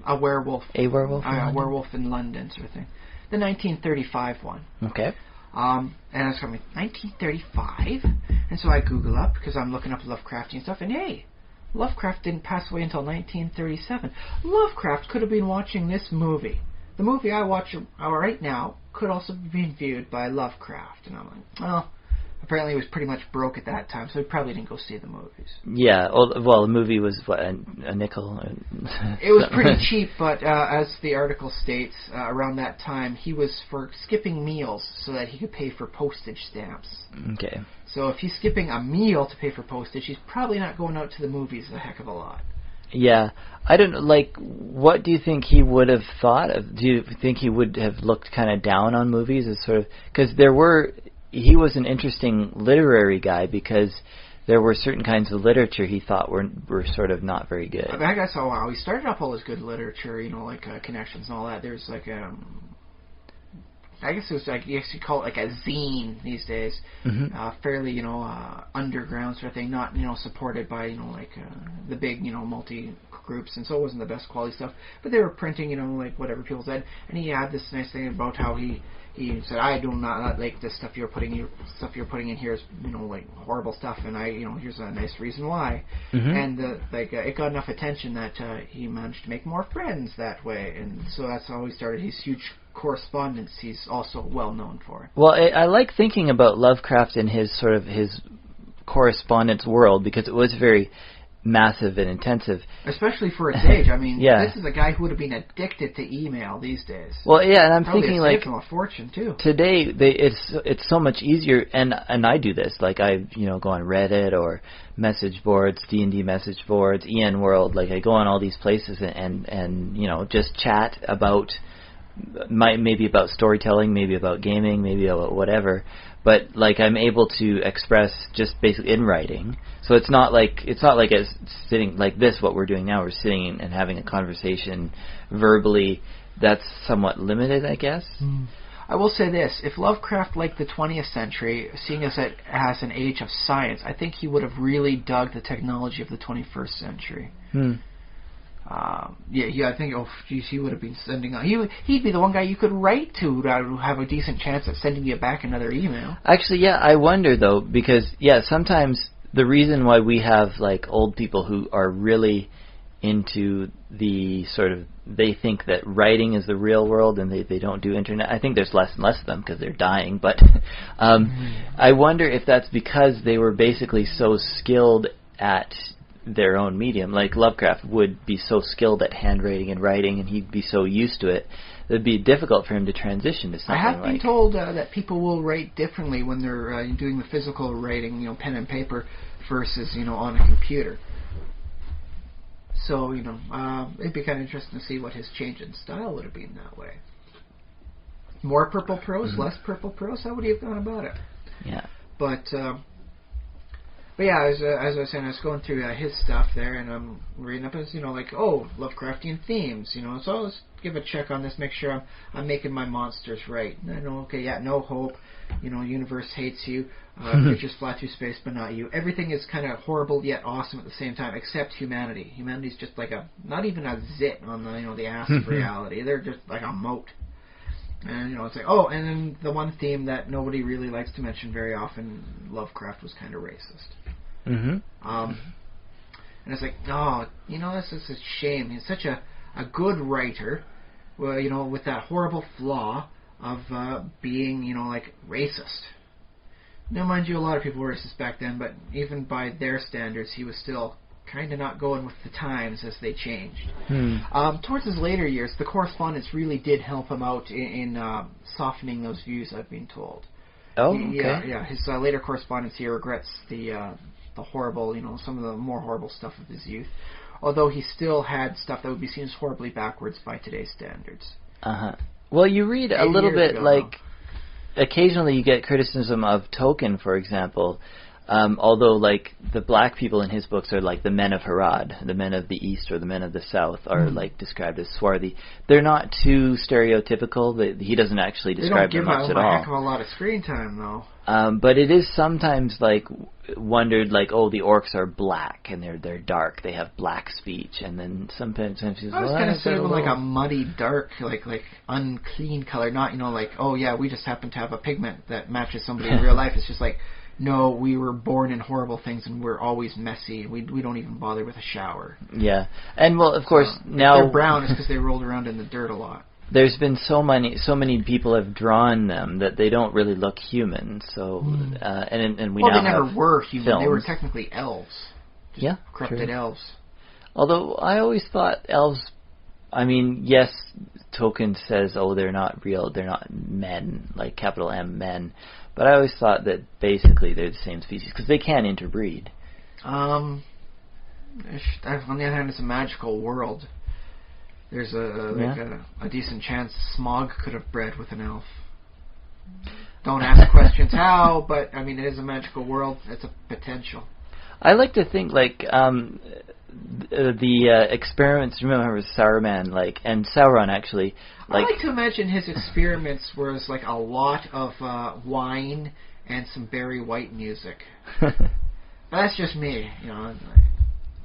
[SPEAKER 3] A werewolf.
[SPEAKER 2] A werewolf in London?
[SPEAKER 3] A werewolf in London, sort of thing. The 1935 one.
[SPEAKER 2] Okay.
[SPEAKER 3] And I was going, 1935? And so I Google up, because I'm looking up Lovecraftian stuff, and hey, Lovecraft didn't pass away until 1937. Lovecraft could have been watching this movie. The movie I watch right now could also be being viewed by Lovecraft. And I'm like, well, apparently he was pretty much broke at that time, so he probably didn't go see the movies.
[SPEAKER 2] Yeah, well, the movie was, what, a nickel?
[SPEAKER 3] It was pretty cheap, but as the article states, around that time, he was for skipping meals so that he could pay for postage stamps.
[SPEAKER 2] Okay.
[SPEAKER 3] So if he's skipping a meal to pay for postage, he's probably not going out to the movies a heck of a lot.
[SPEAKER 2] Yeah. I don't know, like, what do you think he would have thought of? Do you think he would have looked kind of down on movies as sort of... Because he was an interesting literary guy because there were certain kinds of literature he thought were sort of not very good.
[SPEAKER 3] I mean, I guess he started off all his good literature, like Connections and all that. There's like I guess it was like you actually call it like a zine these days, fairly underground sort of thing, not supported by the big multi groups, and so it wasn't the best quality stuff. But they were printing like whatever people said, and he had this nice thing about how he said, I do not like this stuff you're putting in here is like horrible stuff, and here's a nice reason why. And it got enough attention that he managed to make more friends that way, and so that's how he started his huge correspondence he's also well known for.
[SPEAKER 2] Well, I like thinking about Lovecraft and his correspondence world, because it was very massive and intensive.
[SPEAKER 3] Especially for its age. I mean,
[SPEAKER 2] yeah.
[SPEAKER 3] This is a guy who would have been addicted to email these days.
[SPEAKER 2] Well, yeah, and I'm
[SPEAKER 3] probably
[SPEAKER 2] thinking
[SPEAKER 3] like him a fortune too.
[SPEAKER 2] Today it's so much easier, and I do this. Like I go on Reddit or message boards, D&D message boards, EN World. Like I go on all these places and just chat about maybe about storytelling, maybe about gaming, maybe about whatever. But like I'm able to express just basically in writing. So it's not like it's sitting like this. What we're doing now, we're sitting and having a conversation verbally. That's somewhat limited, I guess.
[SPEAKER 3] I will say this: if Lovecraft liked the 20th century, seeing as it has an age of science, I think he would have really dug the technology of the 21st century. I think, he would have been sending out. He'd be the one guy you could write to have a decent chance at sending you back another email.
[SPEAKER 2] Actually, yeah, I wonder though, because sometimes the reason why we have like old people who are really into the sort of, they think that writing is the real world and they don't do internet. I think there's less and less of them because they're dying, but I wonder if that's because they were basically so skilled at their own medium. Like Lovecraft would be so skilled at handwriting and writing, and he'd be so used to it, it'd be difficult for him to transition to something.
[SPEAKER 3] I have been told that people will write differently when they're doing the physical writing, pen and paper, versus on a computer. So it'd be kind of interesting to see what his change in style would have been that way. More purple prose, less purple prose. How would he have gone about it?
[SPEAKER 2] Yeah.
[SPEAKER 3] But yeah, as I was saying, I was going through his stuff there, and I'm reading up as Lovecraftian themes. So let's give a check on this, make sure I'm making my monsters right. No hope. Universe hates you. Creatures fly through space, but not you. Everything is kind of horrible yet awesome at the same time, except humanity. Humanity's just like not even a zit on the ass of reality. They're just like a moat. And it's like, and then the one theme that nobody really likes to mention very often, Lovecraft was kind of racist. And it's like, this is a shame. He's such a good writer, well, with that horrible flaw of being, racist. Now, mind you, a lot of people were racist back then, but even by their standards, he was still kind of not going with the times as they changed. Towards his later years, the correspondence really did help him out in softening those views, I've been told.
[SPEAKER 2] Oh, okay.
[SPEAKER 3] Yeah. His later correspondence, he regrets the horrible, some of the more horrible stuff of his youth, although he still had stuff that would be seen as horribly backwards by today's standards.
[SPEAKER 2] Well, you read a little bit, like, occasionally you get criticism of Tolkien, for example, although, like, the black people in his books are like the men of Harad, the men of the East or the men of the South are like described as swarthy. They're not too stereotypical. He doesn't actually describe them much at all.
[SPEAKER 3] They don't give a heck of a lot of screen time, though.
[SPEAKER 2] But it is sometimes like wondered, like, the orcs are black and they're dark. They have black speech, and then sometimes he's
[SPEAKER 3] I was kind of saying like a muddy, dark, like unclean color. Not we just happen to have a pigment that matches somebody in real life. It's just like, no, we were born in horrible things and we're always messy. We don't even bother with a shower.
[SPEAKER 2] Yeah, and well, of course now
[SPEAKER 3] if they're brown is because they rolled around in the dirt a lot.
[SPEAKER 2] There's been so many people have drawn them that they don't really look human. So and we now
[SPEAKER 3] they never were human.
[SPEAKER 2] Films.
[SPEAKER 3] They were technically elves. Just corrupted elves.
[SPEAKER 2] Although I always thought elves. I mean, yes, Tolkien says, they're not real. They're not men, like capital M men. But I always thought that basically they're the same species because they can interbreed.
[SPEAKER 3] On the other hand, it's a magical world. There's a decent chance Smog could have bred with an elf. Don't ask questions how, but I mean, it is a magical world. It's a potential.
[SPEAKER 2] I like to think, like, the experiments. Remember Saruman, like, and Sauron actually.
[SPEAKER 3] I like to imagine his experiments was like a lot of wine and some Barry White music. That's just me, you know.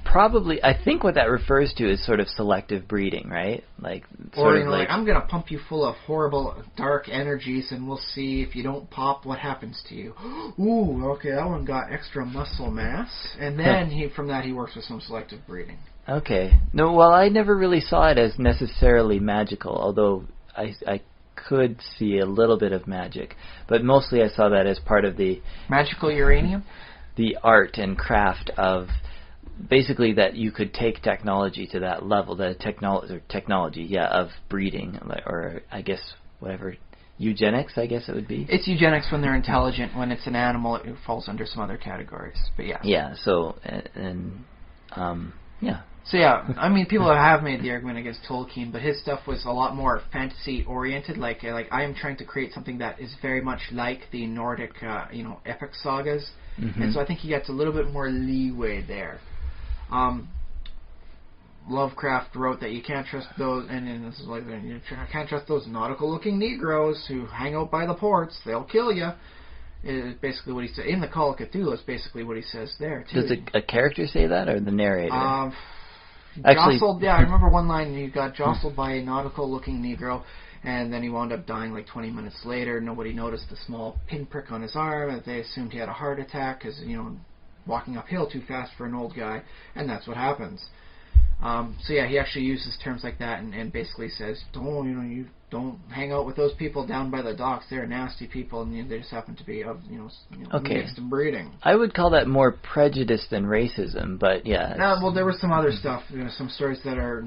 [SPEAKER 2] Probably, I think what that refers to is sort of selective breeding, right? Like,
[SPEAKER 3] or you know, like I'm gonna pump you full of horrible dark energies, and we'll see if you don't pop, what happens to you. Ooh, okay, that one got extra muscle mass, and then from that he works with some selective breeding.
[SPEAKER 2] Okay. No, well, I never really saw it as necessarily magical, although I could see a little bit of magic. But mostly I saw that as part of the...
[SPEAKER 3] Magical uranium?
[SPEAKER 2] The art and craft of... Basically that you could take technology to that level, the technology, of breeding, or I guess whatever... Eugenics, I guess it would be.
[SPEAKER 3] It's eugenics when they're intelligent. When it's an animal, it falls under some other categories. But yeah.
[SPEAKER 2] Yeah, so... yeah.
[SPEAKER 3] So yeah, I mean, people have made the argument against Tolkien, but his stuff was a lot more fantasy-oriented. Like I am trying to create something that is very much like the Nordic, epic sagas, and so I think he gets a little bit more leeway there. Lovecraft wrote that you can't trust those, and this is like you can't trust those nautical-looking Negroes who hang out by the ports; they'll kill you. Is basically what he said in the Call of Cthulhu. Is basically what he says there too.
[SPEAKER 2] Does a character say that, or the narrator?
[SPEAKER 3] Actually, jostled. Yeah, I remember one line. He got jostled by a nautical-looking Negro, and then he wound up dying like 20 minutes later. Nobody noticed the small pinprick on his arm, and they assumed he had a heart attack because walking uphill too fast for an old guy, and that's what happens. So yeah, he actually uses terms like that, and basically says, you don't hang out with those people down by the docks. They're nasty people, and they just happen to be of mixed breeding.
[SPEAKER 2] I would call that more prejudice than racism, but yeah.
[SPEAKER 3] Well, there was some other stuff, some stories that are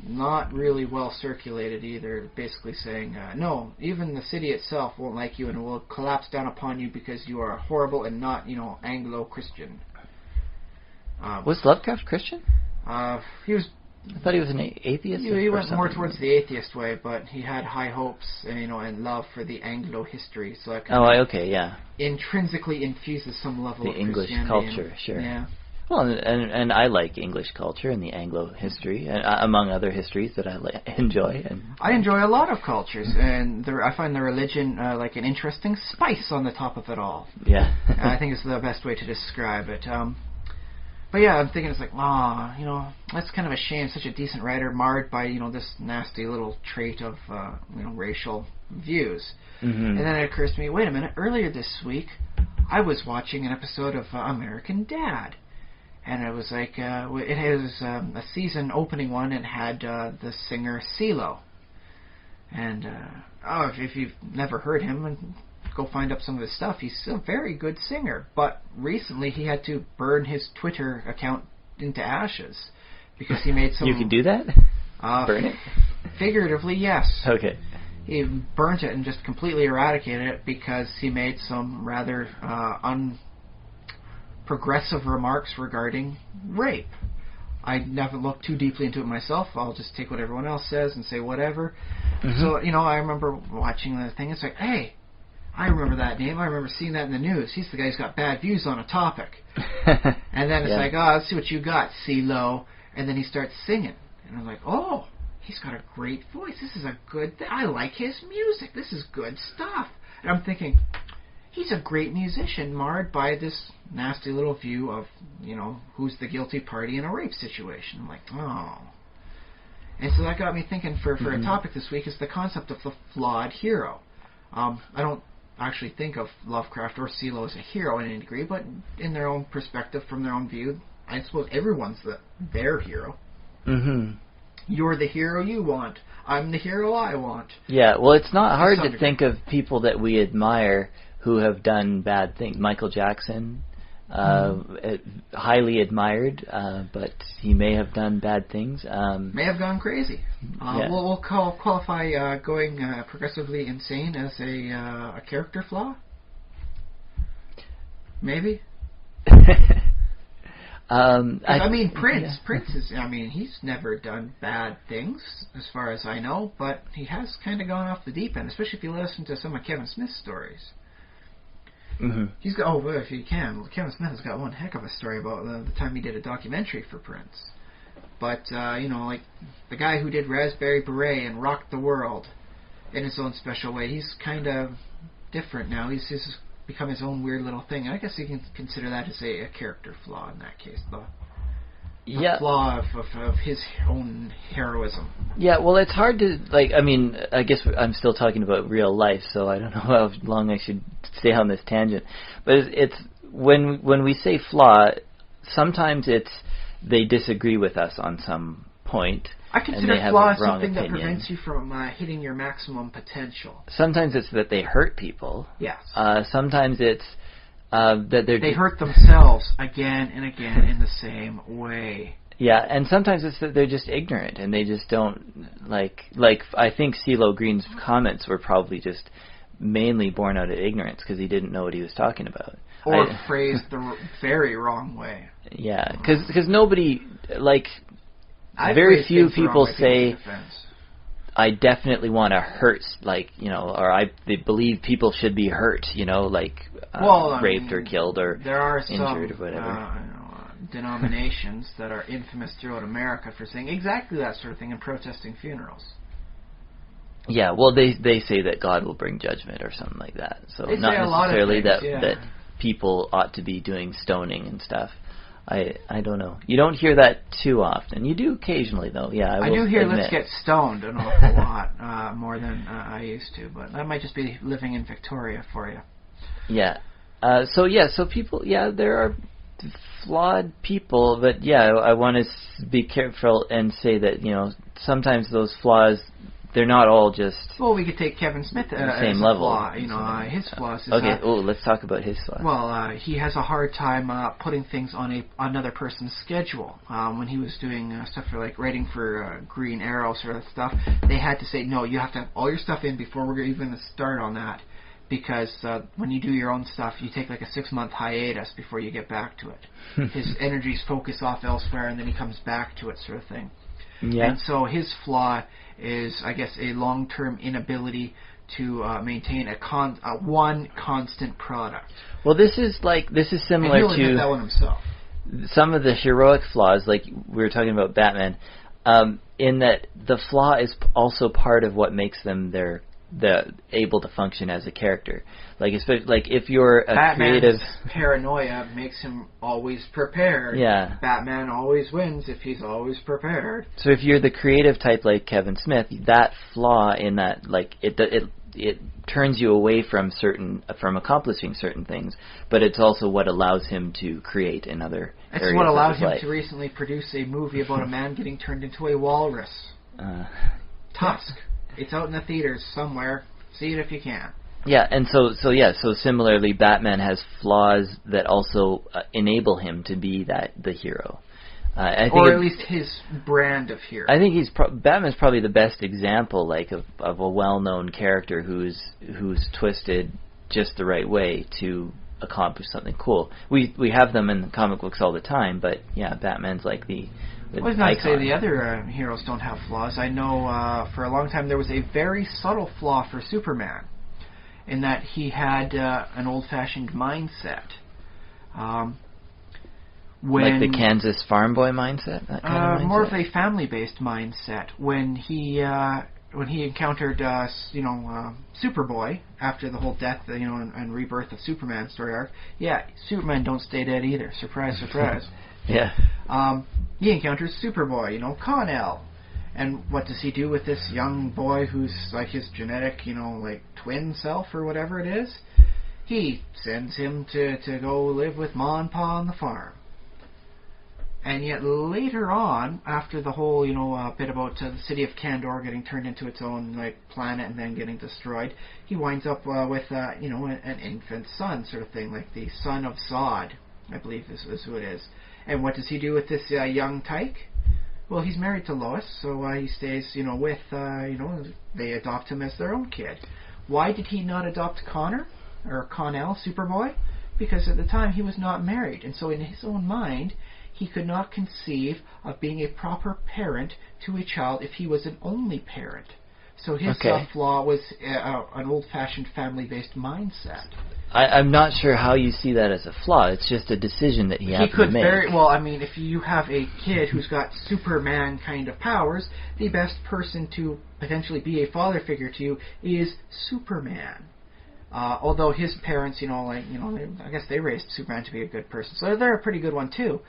[SPEAKER 3] not really well circulated either. Basically saying, no, even the city itself won't like you, and it will collapse down upon you because you are horrible and not Anglo-Christian.
[SPEAKER 2] Was Lovecraft Christian?
[SPEAKER 3] He was.
[SPEAKER 2] I thought he was an atheist.
[SPEAKER 3] He went more towards the atheist way, but he had high hopes and love for the Anglo history. So that intrinsically infuses some level of
[SPEAKER 2] English culture. Sure.
[SPEAKER 3] Yeah.
[SPEAKER 2] Well, and I like English culture and the Anglo history, among other histories that I enjoy. And
[SPEAKER 3] I enjoy a lot of cultures, and I find the religion like an interesting spice on the top of it all.
[SPEAKER 2] Yeah.
[SPEAKER 3] I think it's the best way to describe it. But yeah, I'm thinking it's like, that's kind of a shame. Such a decent writer marred by, this nasty little trait of, racial views. Mm-hmm. And then it occurs to me, wait a minute, earlier this week, I was watching an episode of American Dad. And it was like, it was a season opening one, and had the singer CeeLo. And, if you've never heard him, go find up some of his stuff. He's a very good singer, but recently he had to burn his Twitter account into ashes because he made some...
[SPEAKER 2] You can do that? Burn it?
[SPEAKER 3] Figuratively, yes.
[SPEAKER 2] Okay.
[SPEAKER 3] He burnt it and just completely eradicated it because he made some rather unprogressive remarks regarding rape. I never looked too deeply into it myself. I'll just take what everyone else says and say whatever. Mm-hmm. So, I remember watching the thing. It's like, hey, I remember that name. I remember seeing that in the news. He's the guy who's got bad views on a topic. And then it's like, let's see what you got, CeeLo. And then he starts singing. And I'm like, oh, he's got a great voice. This is a good thing. I like his music. This is good stuff. And I'm thinking, he's a great musician marred by this nasty little view of, who's the guilty party in a rape situation. I'm like, oh. And so that got me thinking for a topic this week is the concept of the flawed hero. I don't actually think of Lovecraft or CeeLo as a hero in any degree, but in their own perspective, from their own view, I suppose everyone's their hero. Mm-hmm. You're the hero you want. I'm the hero I want.
[SPEAKER 2] Yeah, well, it's not hard to think of people that we admire who have done bad things. Michael Jackson, highly admired, but he may have done bad things.
[SPEAKER 3] May have gone crazy. We'll qualify going progressively insane as a character flaw? Maybe? Prince. Yeah. Prince is, he's never done bad things, as far as I know, but he has kind of gone off the deep end, especially if you listen to some of Kevin Smith's stories. Mm-hmm.
[SPEAKER 2] He's got,
[SPEAKER 3] if you can, Kevin Smith has got one heck of a story about the time he did a documentary for Prince. but like the guy who did Raspberry Beret and rocked the world in his own special way, he's kind of different now. He's become his own weird little thing. I guess you can consider that as a character flaw in that case, though. A flaw of his own heroism.
[SPEAKER 2] Yeah, well, it's hard to, I guess I'm still talking about real life, so I don't know how long I should stay on this tangent. But it's when we say flaw, sometimes it's they disagree with us on some point.
[SPEAKER 3] I consider flaw as something that prevents you from hitting your maximum potential.
[SPEAKER 2] Sometimes it's that they hurt people.
[SPEAKER 3] Yes.
[SPEAKER 2] Sometimes it's that
[SPEAKER 3] they hurt themselves again and again in the same way.
[SPEAKER 2] Yeah, and sometimes it's that they're just ignorant and they just don't like I think CeeLo Green's comments were probably just mainly born out of ignorance because he didn't know what he was talking about.
[SPEAKER 3] Or phrased the very wrong way.
[SPEAKER 2] Yeah, because nobody, very few people say, I definitely want to hurt, or they believe people should be hurt, raped or killed or
[SPEAKER 3] there are
[SPEAKER 2] injured
[SPEAKER 3] some,
[SPEAKER 2] or whatever.
[SPEAKER 3] Denominations that are infamous throughout America for saying exactly that sort of thing and protesting funerals.
[SPEAKER 2] Yeah, well, they say that God will bring judgment or something like that. So
[SPEAKER 3] they
[SPEAKER 2] not necessarily
[SPEAKER 3] things,
[SPEAKER 2] that people ought to be doing stoning and stuff. I don't know. You don't hear that too often. You do occasionally, though. Yeah, I
[SPEAKER 3] do hear
[SPEAKER 2] admit.
[SPEAKER 3] Let's get stoned an awful lot, more than I used to. But that might just be living in Victoria for you.
[SPEAKER 2] Yeah. So people, there are flawed people, but I want to be careful and say that, sometimes those flaws, they're not all just...
[SPEAKER 3] Well, we could take Kevin Smith
[SPEAKER 2] as a level.
[SPEAKER 3] Flaw. His flaws is...
[SPEAKER 2] Okay, let's talk about his flaws.
[SPEAKER 3] Well, he has a hard time putting things on another person's schedule. When he was doing stuff for, writing for Green Arrow sort of stuff, they had to say, no, you have to have all your stuff in before we're even going to start on that. Because when you do your own stuff, you take a 6-month hiatus before you get back to it. His energies focus off elsewhere, and then he comes back to it, sort of thing.
[SPEAKER 2] Yeah.
[SPEAKER 3] And so his flaw is, I guess, a long-term inability to maintain one constant product.
[SPEAKER 2] Well, this is similar
[SPEAKER 3] and he'll admit that one himself.
[SPEAKER 2] Some of the heroic flaws, like we were talking about Batman, in that the flaw is also part of what makes them the able to function as a character. If you're a
[SPEAKER 3] Batman's
[SPEAKER 2] creative...
[SPEAKER 3] paranoia makes him always prepared.
[SPEAKER 2] Yeah.
[SPEAKER 3] Batman always wins if he's always prepared.
[SPEAKER 2] So if you're the creative type like Kevin Smith, that flaw in that, it turns you away from accomplishing certain things, but it's also what allows him to create in other areas.
[SPEAKER 3] It's what allowed him
[SPEAKER 2] life.
[SPEAKER 3] to recently produce a movie about a man getting turned into a walrus. Tusk. It's out in the theaters somewhere. See it if you can.
[SPEAKER 2] Yeah, and so similarly, Batman has flaws that also enable him to be the hero. I think
[SPEAKER 3] at least his brand of hero.
[SPEAKER 2] I think Batman's probably the best example, of a well-known character who's twisted just the right way to accomplish something cool. We have them in the comic books all the time, but Batman's the
[SPEAKER 3] I was not to say the other heroes don't have flaws. I know for a long time there was a very subtle flaw for Superman, in that he had an old-fashioned mindset.
[SPEAKER 2] Like the Kansas farm boy mindset? That kind of mindset?
[SPEAKER 3] More of a family-based mindset. When he encountered Superboy after the whole death and rebirth of Superman story arc, Superman don't stay dead either. Surprise, surprise.
[SPEAKER 2] Yeah.
[SPEAKER 3] He encounters Superboy, Con-El. And what does he do with this young boy who's like his genetic, twin self or whatever it is? He sends him to go live with Ma and Pa on the farm. And yet later on, after the whole, bit about the city of Kandor getting turned into its own planet and then getting destroyed, he winds up with an infant son sort of thing, like the son of Zod, I believe is who it is. And what does he do with this young tyke? Well, he's married to Lois, so he stays, with, they adopt him as their own kid. Why did he not adopt Connor, or Con-El, Superboy? Because at the time he was not married, and so in his own mind, he could not conceive of being a proper parent to a child if he was an only parent. So his
[SPEAKER 2] Okay.
[SPEAKER 3] flaw was an old-fashioned family-based mindset.
[SPEAKER 2] I'm not sure how you see that as a flaw. It's just a decision that he happened to make.
[SPEAKER 3] If you have a kid who's got Superman kind of powers, the best person to potentially be a father figure to you is Superman. Although his parents, I guess they raised Superman to be a good person, so they're a pretty good one too.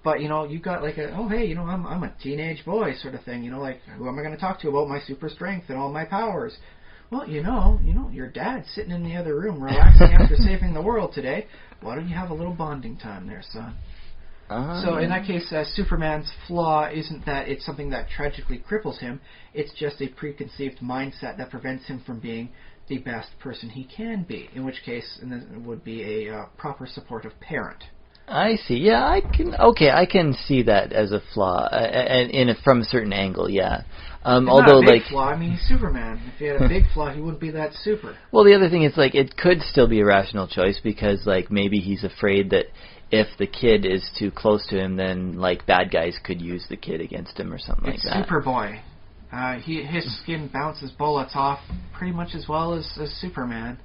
[SPEAKER 3] But you got like I'm a teenage boy sort of thing. Who am I going to talk to about my super strength and all my powers? Well, your dad's sitting in the other room relaxing after saving the world today. Why don't you have a little bonding time there, son? So in that case, Superman's flaw isn't that it's something that tragically cripples him. It's just a preconceived mindset that prevents him from being the best person he can be. In which case, it would be a proper supportive parent.
[SPEAKER 2] I see. Yeah, I can see that as a flaw, and from a certain angle. Yeah.
[SPEAKER 3] Although, not a big flaw. I mean, he's Superman. If he had a big flaw, he wouldn't be that super.
[SPEAKER 2] Well, the other thing is, it could still be a rational choice because, maybe he's afraid that if the kid is too close to him, then, bad guys could use the kid against him or something like that.
[SPEAKER 3] It's Superboy. His skin bounces bullets off pretty much as well as Superman.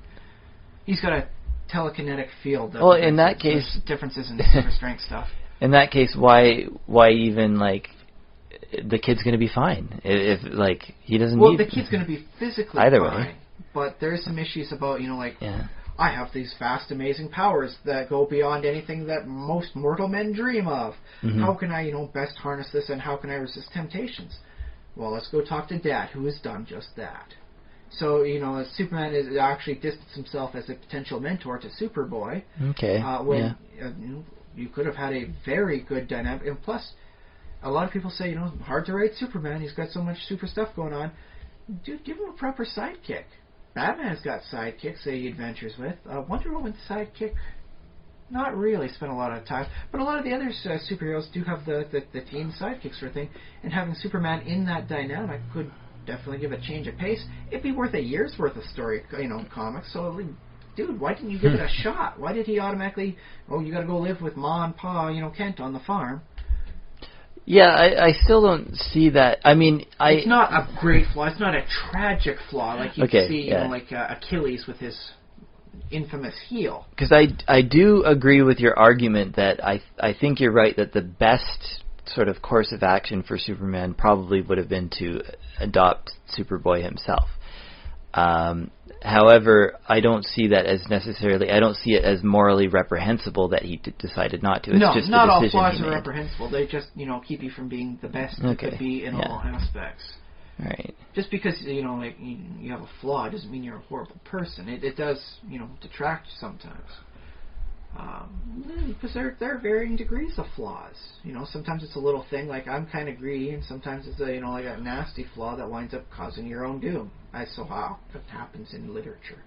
[SPEAKER 3] He's got a telekinetic field.
[SPEAKER 2] Well, in that case,
[SPEAKER 3] differences in super strength stuff.
[SPEAKER 2] In that case, why even the kid's going to be fine if he doesn't.
[SPEAKER 3] Well, the kid's going to be physically
[SPEAKER 2] either
[SPEAKER 3] fine,
[SPEAKER 2] way.
[SPEAKER 3] But there is some issues about
[SPEAKER 2] Yeah.
[SPEAKER 3] I have these vast, amazing powers that go beyond anything that most mortal men dream of.
[SPEAKER 2] Mm-hmm.
[SPEAKER 3] How can I best harness this, and how can I resist temptations? Well, let's go talk to Dad, who has done just that. So, Superman is actually distanced himself as a potential mentor to Superboy.
[SPEAKER 2] Okay.
[SPEAKER 3] You could have had a very good dynamic. And plus, a lot of people say, hard to write Superman. He's got so much super stuff going on. Dude, give him a proper sidekick. Batman's got sidekicks that he adventures with. Wonder Woman's sidekick, not really spent a lot of time. But a lot of the other superheroes do have the teen sidekick sort of thing. And having Superman in that dynamic could definitely give a change of pace. It'd be worth a year's worth of story, comics. So, dude, why didn't you give it a shot? Why did he automatically? You got to go live with Ma and Pa, Kent on the farm.
[SPEAKER 2] Yeah, I still don't see that. I mean,
[SPEAKER 3] it's not a great flaw. It's not a tragic flaw like you see, Achilles with his infamous heel.
[SPEAKER 2] Because I do agree with your argument that I think you're right that the best sort of course of action for Superman probably would have been to adopt Superboy himself. However, I don't see that as necessarily. I don't see it as morally reprehensible that he decided not to. It's just
[SPEAKER 3] not
[SPEAKER 2] a
[SPEAKER 3] all
[SPEAKER 2] decision
[SPEAKER 3] flaws
[SPEAKER 2] he
[SPEAKER 3] are
[SPEAKER 2] made.
[SPEAKER 3] reprehensible. They just keep you from being the best you could be in all aspects.
[SPEAKER 2] Right.
[SPEAKER 3] Just because you have a flaw doesn't mean you're a horrible person. It does detract sometimes. Because there are varying degrees of flaws. Sometimes it's a little thing like I'm kind of greedy, and sometimes it's a a nasty flaw that winds up causing your own doom. That's how it happens in literature.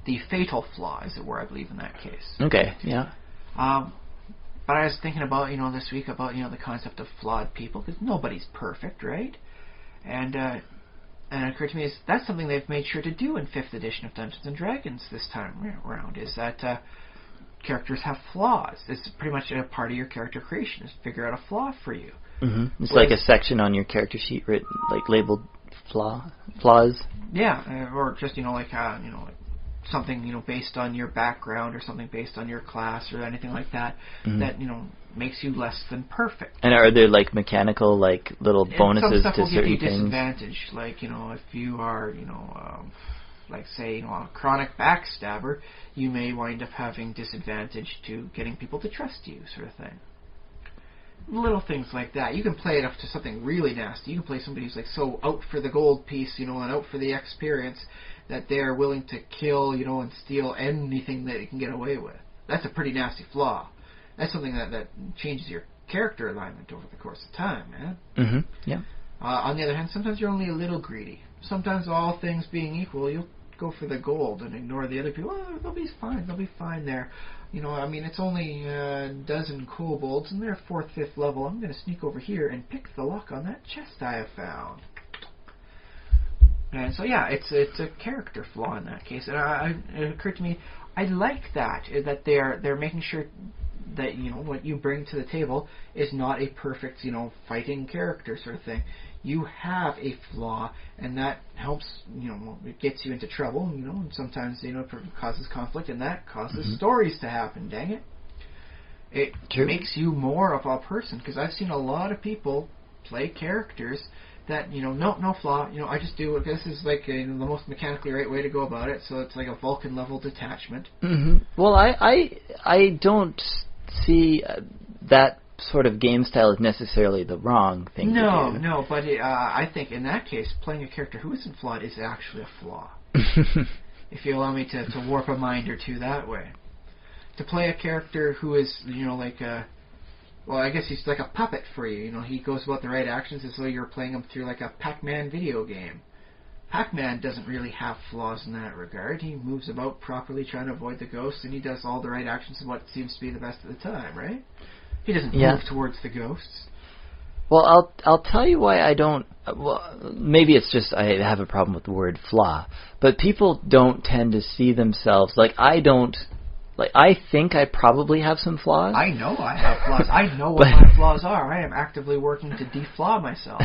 [SPEAKER 3] The fatal flaw, as it were, I believe in that case.
[SPEAKER 2] Okay. Yeah.
[SPEAKER 3] But I was thinking about this week about the concept of flawed people, because nobody's perfect, right? And it occurred to me that's something they've made sure to do in 5th edition of Dungeons & Dragons this time around, is that characters have flaws. It's pretty much a part of your character creation, is to figure out a flaw for you.
[SPEAKER 2] Mm-hmm. It's like a section on your character sheet written, labeled flaws.
[SPEAKER 3] Yeah, or just, something, based on your background or something based on your class or anything like that, that, makes you less than perfect.
[SPEAKER 2] And are there mechanical little bonuses
[SPEAKER 3] to certain things? Some stuff will give you disadvantage, if you are say a chronic backstabber, you may wind up having disadvantage to getting people to trust you, sort of thing. Little things like that. You can play it up to something really nasty. You can play somebody who's so out for the gold piece, and out for the experience that they're willing to kill, and steal anything that they can get away with. That's a pretty nasty flaw. That's something that changes your character alignment over the course of time, man.
[SPEAKER 2] Mm-hmm. Yeah.
[SPEAKER 3] On the other hand, sometimes you're only a little greedy. Sometimes, all things being equal, you'll go for the gold and ignore the other people. Oh, they'll be fine. They'll be fine there. It's only a dozen kobolds, and they're 4th, 5th level. I'm going to sneak over here and pick the lock on that chest I have found. And so, yeah, it's a character flaw in that case. And it occurred to me, I like that they're making sure that, you know, what you bring to the table is not a perfect, you know, fighting character sort of thing. You have a flaw, and that helps, you know, it gets you into trouble, you know, and sometimes, you know, it causes conflict, and that causes stories to happen, dang it. It makes you more of a person, because I've seen a lot of people play characters that, you know, no flaw, you know, I just do, this is like the most mechanically right way to go about it, so it's like a Vulcan level detachment.
[SPEAKER 2] Mm-hmm. Well, I don't see that sort of game style is necessarily the wrong thing to do.
[SPEAKER 3] No, but I think in that case, playing a character who isn't flawed is actually a flaw. If you allow me to warp a mind or two that way. To play a character who is, you know, like well, I guess he's like a puppet for you. You know, he goes about the right actions as though you're playing him through like a Pac-Man video game. Pac-Man doesn't really have flaws in that regard. He moves about properly trying to avoid the ghosts, and he does all the right actions of what seems to be the best at the time, right? He doesn't move towards the ghosts.
[SPEAKER 2] Well, I'll tell you why I don't. Well, maybe it's just I have a problem with the word flaw, but people don't tend to see themselves like I don't. Like, I think I probably have some flaws.
[SPEAKER 3] I know I have flaws. I know what my flaws are. I am actively working to deflaw myself.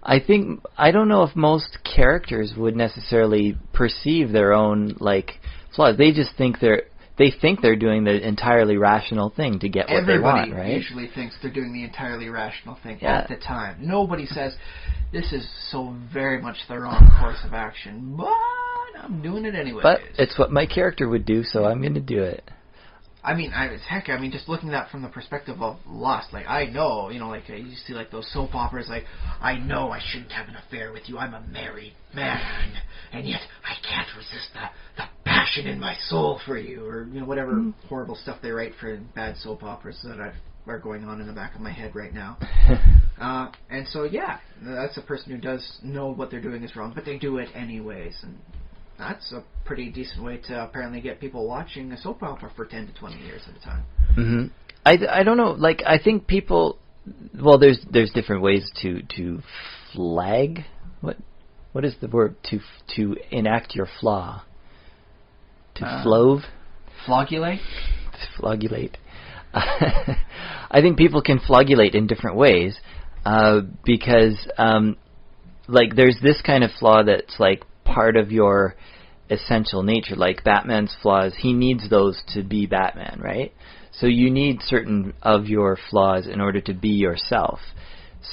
[SPEAKER 2] I don't know if most characters would necessarily perceive their own, like, flaws. They just think they're doing the entirely rational thing to get what they want, right?
[SPEAKER 3] Everybody usually thinks they're doing the entirely rational thing at the time. Nobody says, this is so very much the wrong course of action, but I'm doing it anyway.
[SPEAKER 2] But it's what my character would do, so I'm going to do it.
[SPEAKER 3] I mean, just looking at that from the perspective of lust, like, I know, you know, like, you see, like, those soap operas, like, I know I shouldn't have an affair with you, I'm a married man, and yet I can't resist the passion in my soul for you, or, you know, whatever horrible stuff they write for bad soap operas that are going on in the back of my head right now. And so, yeah, that's a person who does know what they're doing is wrong, but they do it anyways, and that's a pretty decent way to apparently get people watching a soap opera for 10 to 20 years at a time.
[SPEAKER 2] Mm-hmm. I don't know. Like, I think people... Well, there's different ways to flag. What is the word? To enact your flaw. To flove?
[SPEAKER 3] Flogulate?
[SPEAKER 2] Flogulate. I think people can flogulate in different ways because, like, there's this kind of flaw that's, like, part of your essential nature. Like Batman's flaws, he needs those to be Batman, right? So you need certain of your flaws in order to be yourself.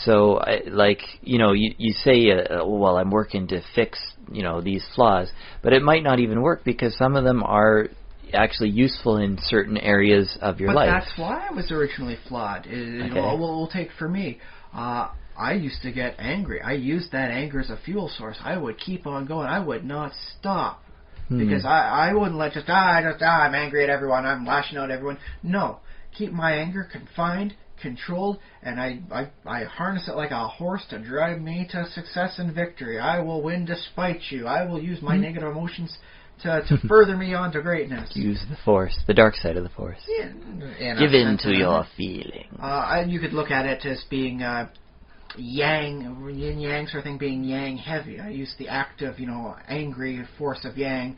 [SPEAKER 2] So, like, you know, you say, well, I'm working to fix, you know, these flaws, but it might not even work because some of them are actually useful in certain areas of your life.
[SPEAKER 3] But that's why I was originally flawed. You know, we'll take for me. I used to get angry. I used that anger as a fuel source. I would keep on going. I would not stop. Because I wouldn't let I'm angry at everyone. I'm lashing out at everyone. No. Keep my anger confined, controlled, and I harness it like a horse to drive me to success and victory. I will win despite you. I will use my negative emotions to further me on to greatness.
[SPEAKER 2] Use the force, the dark side of the force.
[SPEAKER 3] Yeah,
[SPEAKER 2] give in to your feelings.
[SPEAKER 3] You could look at it as being yang, yin yang sort of thing, being yang heavy. I use the active, you know, angry force of yang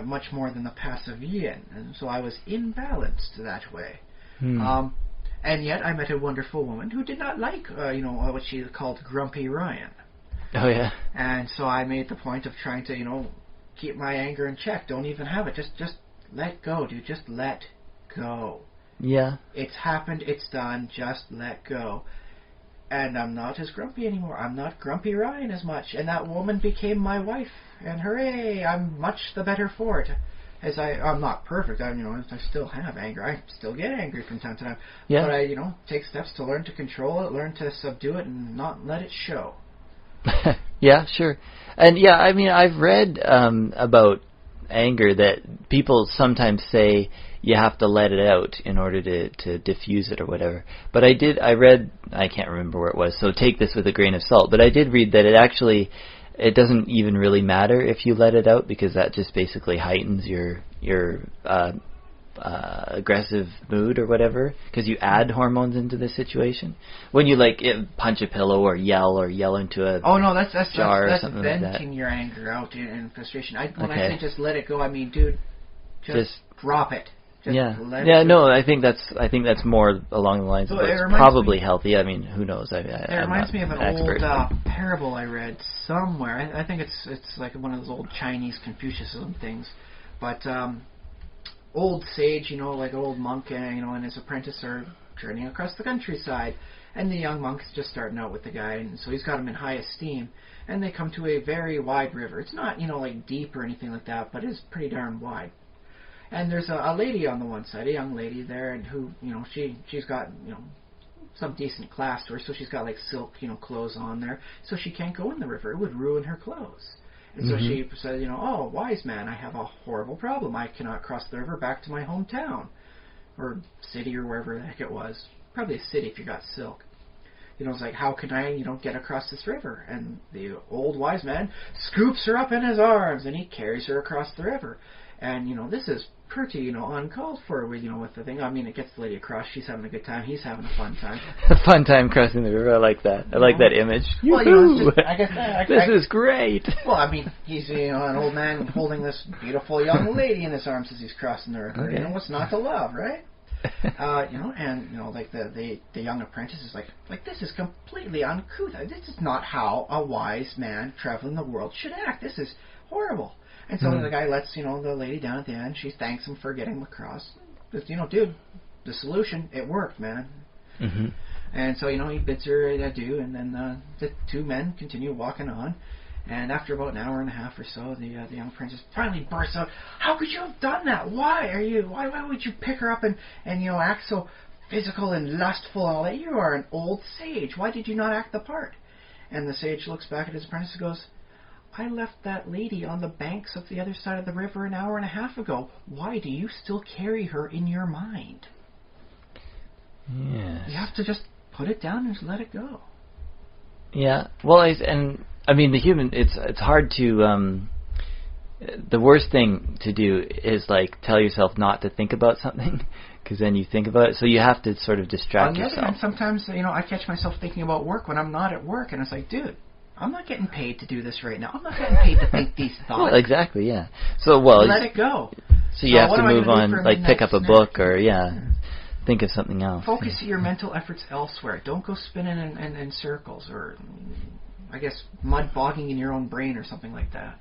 [SPEAKER 3] much more than the passive yin, and so I was imbalanced that way. And yet I met a wonderful woman who did not like, you know, what she called Grumpy Ryan.
[SPEAKER 2] Oh yeah.
[SPEAKER 3] And so I made the point of trying to, you know, keep my anger in check. Don't even have it. Just let go, dude. Just let go.
[SPEAKER 2] Yeah.
[SPEAKER 3] It's happened. It's done. Just let go. And I'm not as grumpy anymore. I'm not Grumpy Ryan as much. And that woman became my wife. And hooray, I'm much the better for it. As I'm not perfect. I still have anger. I still get angry from time to time.
[SPEAKER 2] Yeah.
[SPEAKER 3] But I, you know, take steps to learn to control it, learn to subdue it, and not let it show.
[SPEAKER 2] Yeah, sure. And yeah, I mean, I've read about anger that people sometimes say you have to let it out in order to diffuse it or whatever. But I read, I can't remember where it was, so take this with a grain of salt, but I did read that it doesn't even really matter if you let it out because that just basically heightens your aggressive mood or whatever, because you add hormones into the situation. When you like punch a pillow or yell into a jar or something like that. That's venting
[SPEAKER 3] your anger out in frustration. When I say just let it go, I mean, dude, just drop it.
[SPEAKER 2] Yeah. No, I think that's more along the lines of it's probably healthy. I mean, who knows?
[SPEAKER 3] It reminds me of an old parable I read somewhere. I think it's like one of those old Chinese Confucianism things, but old sage, like an old monk, and his apprentice are journeying across the countryside, and the young monk's just starting out with the guy, and so he's got him in high esteem. And they come to a very wide river. It's not, like deep or anything like that, but it's pretty darn wide. And there's a lady on the one side, a young lady there, and who, she's got, some decent class to her, so she's got like silk, clothes on there, so she can't go in the river. It would ruin her clothes. And so she says, oh, wise man, I have a horrible problem. I cannot cross the river back to my hometown, or city, or wherever the heck it was. Probably a city if you got silk. It's like, how can I, get across this river? And the old wise man scoops her up in his arms, and he carries her across the river. And, this is pretty, uncalled for, with the thing. I mean, it gets the lady across. She's having a good time. He's having a fun time.
[SPEAKER 2] A fun time crossing the river. I like that. I like that image.
[SPEAKER 3] Well, it's just, I guess...
[SPEAKER 2] this is great.
[SPEAKER 3] Well, I mean, he's, an old man holding this beautiful young lady in his arms as he's crossing the river.
[SPEAKER 2] Okay.
[SPEAKER 3] What's not to love, right? Like the young apprentice is like this is completely uncouth. This is not how a wise man traveling the world should act. This is horrible. And so the guy lets the lady down at the end. She thanks him for getting him across. But, dude, the solution, it worked, man. Mm-hmm. And so he bids her adieu, and then the two men continue walking on. And after about an hour and a half or so, the young princess finally bursts out, "How could you have done that? Why would you pick her up and act so physical and lustful and all that? You are an old sage. Why did you not act the part?" And the sage looks back at his apprentice and goes, "I left that lady on the banks of the other side of the river an hour and a half ago. Why do you still carry her in your mind?"
[SPEAKER 2] Yes.
[SPEAKER 3] You have to just put it down and just let it go.
[SPEAKER 2] Yeah. Well, I mean, it's hard to, the worst thing to do is, tell yourself not to think about something, because then you think about it, so you have to sort of distract yourself.
[SPEAKER 3] On the other hand, sometimes, I catch myself thinking about work when I'm not at work, and it's like, dude, I'm not getting paid to do this right now. I'm not getting paid to think these thoughts.
[SPEAKER 2] Well, exactly, yeah. So,
[SPEAKER 3] let it go.
[SPEAKER 2] So you have to move on, pick up a book, or, think of something else.
[SPEAKER 3] Focus your mental efforts elsewhere. Don't go spinning in circles, or... I guess mud bogging in your own brain or something like that.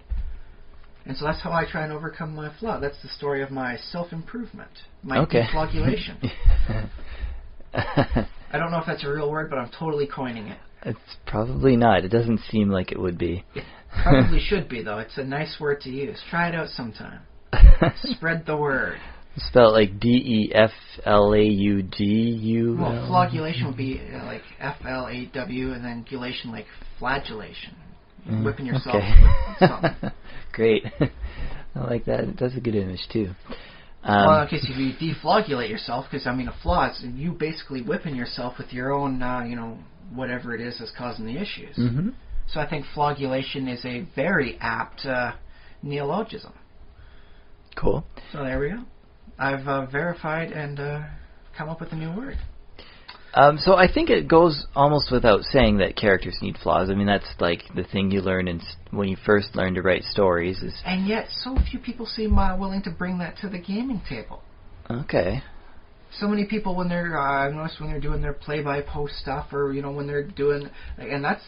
[SPEAKER 3] And so that's how I try and overcome my flaw. That's the story of my self-improvement, my deflogulation. I don't know if that's a real word, but I'm totally coining it.
[SPEAKER 2] It's probably not. It doesn't seem like it would be.
[SPEAKER 3] It probably should be, though. It's a nice word to use. Try it out sometime. Spread the word.
[SPEAKER 2] Spelled like DEFLAUGU.
[SPEAKER 3] Well, flagellation would be like FLAW, and then gulation like flagellation. Whipping yourself with something.
[SPEAKER 2] Great. I like that. That's a good image, too.
[SPEAKER 3] Well, in case if you deflagellate yourself, because, I mean, a flaw is you basically whipping yourself with your own, whatever it is that's causing the issues. Mm-hmm. So I think flagellation is a very apt neologism.
[SPEAKER 2] Cool.
[SPEAKER 3] So there we go. I've verified and come up with a new word.
[SPEAKER 2] So I think it goes almost without saying that characters need flaws. I mean, that's like the thing you learn when you first learn to write stories.
[SPEAKER 3] And yet, so few people seem willing to bring that to the gaming table.
[SPEAKER 2] Okay.
[SPEAKER 3] So many people, when they're, I've noticed when they're doing their play-by-post stuff, or, when they're doing, and that's,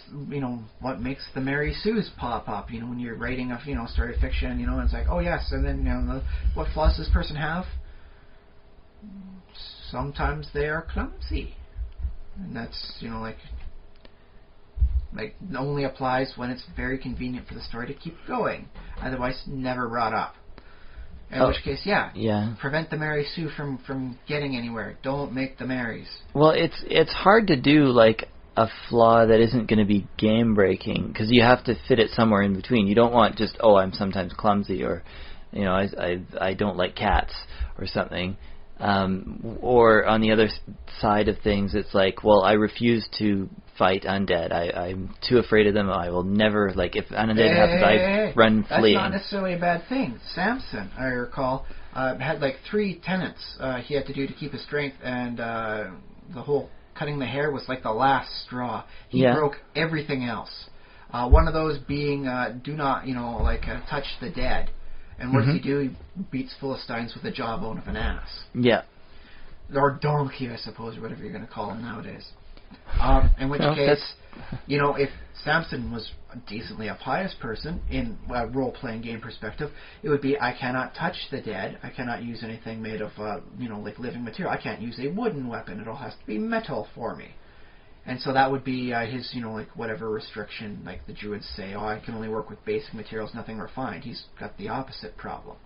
[SPEAKER 3] what makes the Mary Sue's pop up, when you're writing a, story of fiction, and it's like, oh yes, and then, what flaws does this person have? Sometimes they are clumsy. And that's, like only applies when it's very convenient for the story to keep going. Otherwise, never brought up. In which case, prevent the Mary Sue from getting anywhere. Don't make the Marys. Well,
[SPEAKER 2] it's hard to do, like, a flaw that isn't going to be game-breaking, because you have to fit it somewhere in between. You don't want just, I'm sometimes clumsy, or, I don't like cats, or something. Or on the other side of things, it's like, well, I refuse to fight undead. I'm too afraid of them. I will never, like, if undead happens, I run fleeing.
[SPEAKER 3] That's not necessarily a bad thing. Samson, I recall, had like 3 tenets he had to do to keep his strength, and the whole cutting the hair was like the last straw. He broke everything else. One of those being do not, touch the dead. And what does he do? He beats Philistines with the jawbone of an ass.
[SPEAKER 2] Yeah.
[SPEAKER 3] Or donkey, I suppose, or whatever you're going to call him nowadays. In which case, if Samson was decently a pious person in a role-playing game perspective, it would be, I cannot touch the dead. I cannot use anything made of, like living material. I can't use a wooden weapon. It all has to be metal for me. And so that would be his, like whatever restriction, like the Druids say, I can only work with basic materials, nothing refined. He's got the opposite problem.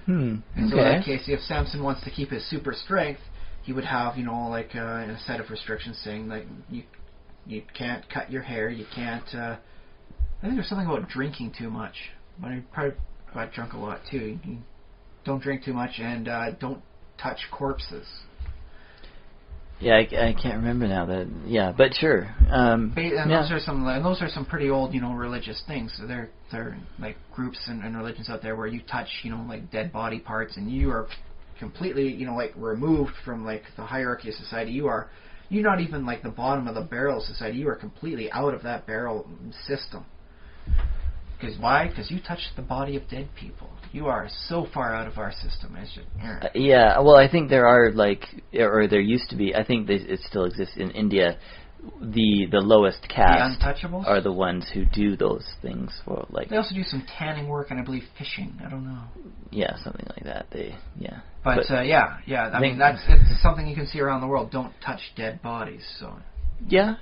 [SPEAKER 3] And so in that case, if Samson wants to keep his super strength, he would have, a set of restrictions saying, like, you can't cut your hair, you can't, I think there's something about drinking too much. But he probably got drunk a lot too. You don't drink too much, and don't touch corpses.
[SPEAKER 2] Yeah, I can't remember now. But sure.
[SPEAKER 3] Those are some pretty old, religious things. So they're like groups and religions out there where you touch, like dead body parts, and you are completely, like removed from like the hierarchy of society. You're not even like the bottom of the barrel of society. You are completely out of that barrel system. Because why? Because you touched the body of dead people. You are so far out of our system. It's just,
[SPEAKER 2] well, I think there are or there used to be. I think it still exists in India. The lowest caste are the ones who do those things for like.
[SPEAKER 3] They also do some tanning work and I believe fishing. I don't know.
[SPEAKER 2] Yeah, something like that.
[SPEAKER 3] But I mean it's something you can see around the world. Don't touch dead bodies. So.
[SPEAKER 2] Yeah,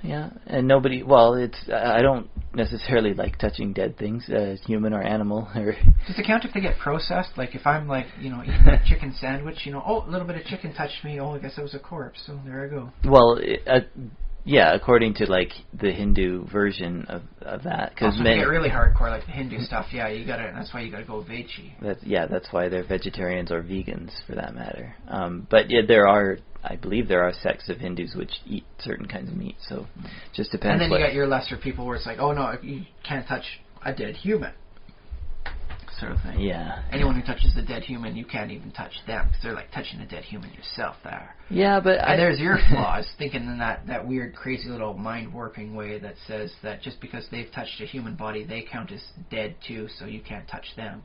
[SPEAKER 2] and nobody. Well, I don't necessarily like touching dead things, human or animal.
[SPEAKER 3] Does it count if they get processed? Like if I'm like eating a chicken sandwich, a little bit of chicken touched me. Oh, I guess it was a corpse. So there I go.
[SPEAKER 2] Well, according to like the Hindu version of that, because
[SPEAKER 3] they get really hardcore, like the Hindu stuff. Yeah, that's why you gotta go veggie.
[SPEAKER 2] That's why they're vegetarians or vegans for that matter. But I believe there are sects of Hindus which eat certain kinds of meat, so it just depends.
[SPEAKER 3] And then you got your lesser people where it's like, oh no, you can't touch a dead human, sort of thing.
[SPEAKER 2] Yeah.
[SPEAKER 3] Anyone who touches the dead human, you can't even touch them, because they're like touching a dead human yourself there.
[SPEAKER 2] Yeah, but
[SPEAKER 3] there's your flaws, thinking in that weird, crazy little mind-warping way that says that just because they've touched a human body, they count as dead too, so you can't touch them.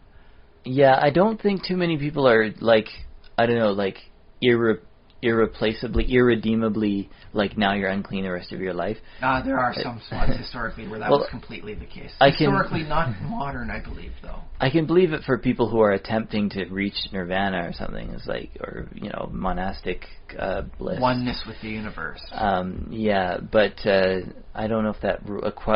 [SPEAKER 2] Yeah, I don't think too many people are like, I don't know, like irredeemably, like now you're unclean the rest of your life.
[SPEAKER 3] There are some spots historically where that was completely the case. Historically, not modern, I believe, though. I can believe it for people who are attempting to reach nirvana or something. It's like, or monastic bliss. Oneness with the universe.
[SPEAKER 2] But I don't know if that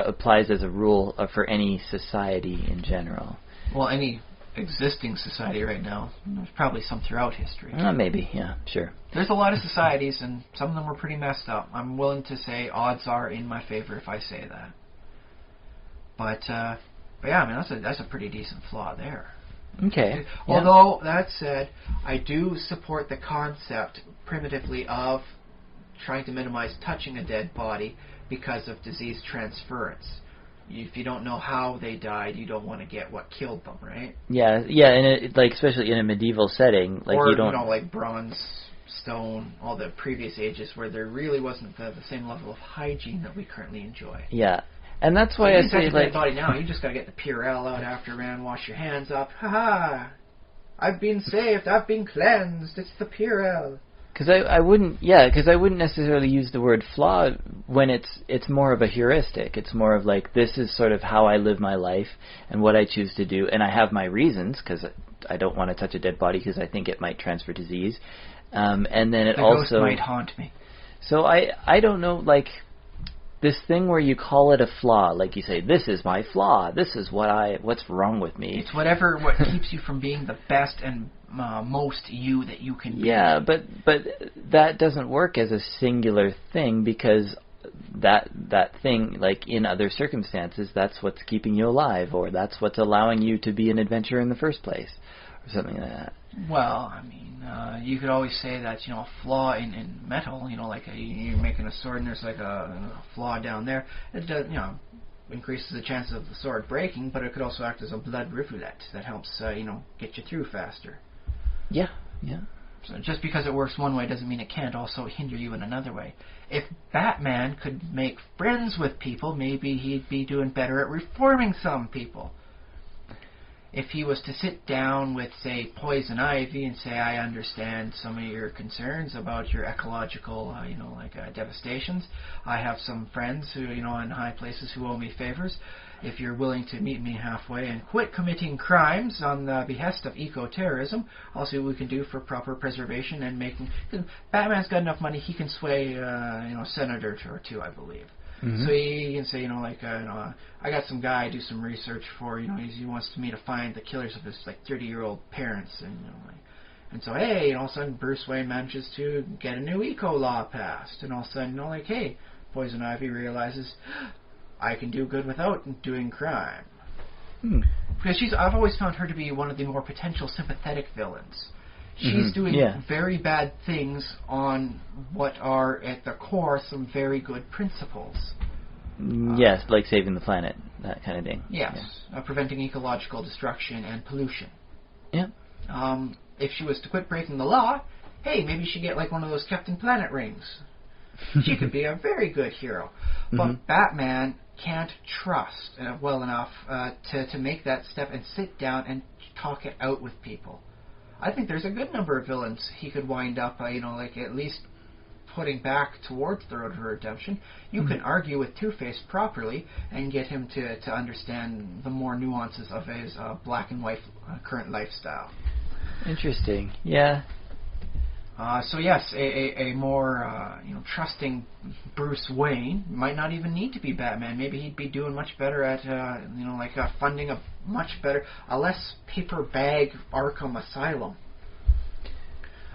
[SPEAKER 2] applies as a rule for any society in general.
[SPEAKER 3] Well, any existing society right now. There's probably some throughout history.
[SPEAKER 2] Maybe, yeah, sure.
[SPEAKER 3] There's a lot of societies, and some of them were pretty messed up. I'm willing to say odds are in my favor if I say that. But yeah, I mean, that's a pretty decent flaw there.
[SPEAKER 2] Okay.
[SPEAKER 3] Although, that said, I do support the concept, primitively, of trying to minimize touching a dead body because of disease transference. If you don't know how they died, you don't want to get what killed them, right? Yeah, and especially in a medieval setting, like bronze, stone, all the previous ages where there really wasn't the same level of hygiene that we currently enjoy.
[SPEAKER 2] Yeah, and that's why I say
[SPEAKER 3] like body now, you just got to get the Purell out after, man. Wash your hands up. Ha! I've been saved. I've been cleansed. It's the Purell.
[SPEAKER 2] Because I wouldn't necessarily use the word flaw when it's more of a heuristic. It's more of like, this is sort of how I live my life and what I choose to do, and I have my reasons because I don't want to touch a dead body because I think it might transfer disease, and then it also
[SPEAKER 3] might haunt me.
[SPEAKER 2] So I don't know, like this thing where you call it a flaw, like you say, this is my flaw, this is what's wrong with me.
[SPEAKER 3] It's what keeps you from being the best and most you that you can be.
[SPEAKER 2] Yeah, but that doesn't work as a singular thing, because that thing, like in other circumstances, that's what's keeping you alive, or that's what's allowing you to be an adventurer in the first place, or something like that.
[SPEAKER 3] Well, I mean, you could always say that, a flaw in metal, like you're making a sword and there's like a flaw down there. It does, increases the chance of the sword breaking, but it could also act as a blood rivulet that helps, get you through faster.
[SPEAKER 2] Yeah.
[SPEAKER 3] So just because it works one way doesn't mean it can't also hinder you in another way. If Batman could make friends with people, maybe he'd be doing better at reforming some people. if he was to sit down with, say, Poison Ivy and say, I understand some of your concerns about your ecological, devastations. I have some friends who, in high places who owe me favors. If you're willing to meet me halfway and quit committing crimes on the behest of eco-terrorism, I'll see what we can do for proper preservation and making... Cause Batman's got enough money, he can sway, a senator or two, I believe. So he can say, I got some guy I do some research for, he wants me to find the killers of his 30-year-old parents, and so hey, all of a sudden Bruce Wayne manages to get a new eco law passed, and all of a sudden, hey, Poison Ivy realizes I can do good without doing crime. Because I've always found her to be one of the more potential sympathetic villains. She's doing very bad things on what are, at the core, some very good principles.
[SPEAKER 2] Yes, like saving the planet, that kind of thing.
[SPEAKER 3] Yes, preventing ecological destruction and pollution.
[SPEAKER 2] Yeah.
[SPEAKER 3] If she was to quit breaking the law, hey, maybe she'd get like one of those Captain Planet rings. She could be a very good hero. But Batman can't trust well enough to make that step and sit down and talk it out with people. I think there's a good number of villains he could wind up, at least putting back towards the road to redemption. You can argue with Two-Face properly and get him to understand the more nuances of his black and white current lifestyle.
[SPEAKER 2] Interesting. Yeah.
[SPEAKER 3] So yes, a more trusting Bruce Wayne might not even need to be Batman. Maybe he'd be doing much better at funding a less paper bag Arkham Asylum.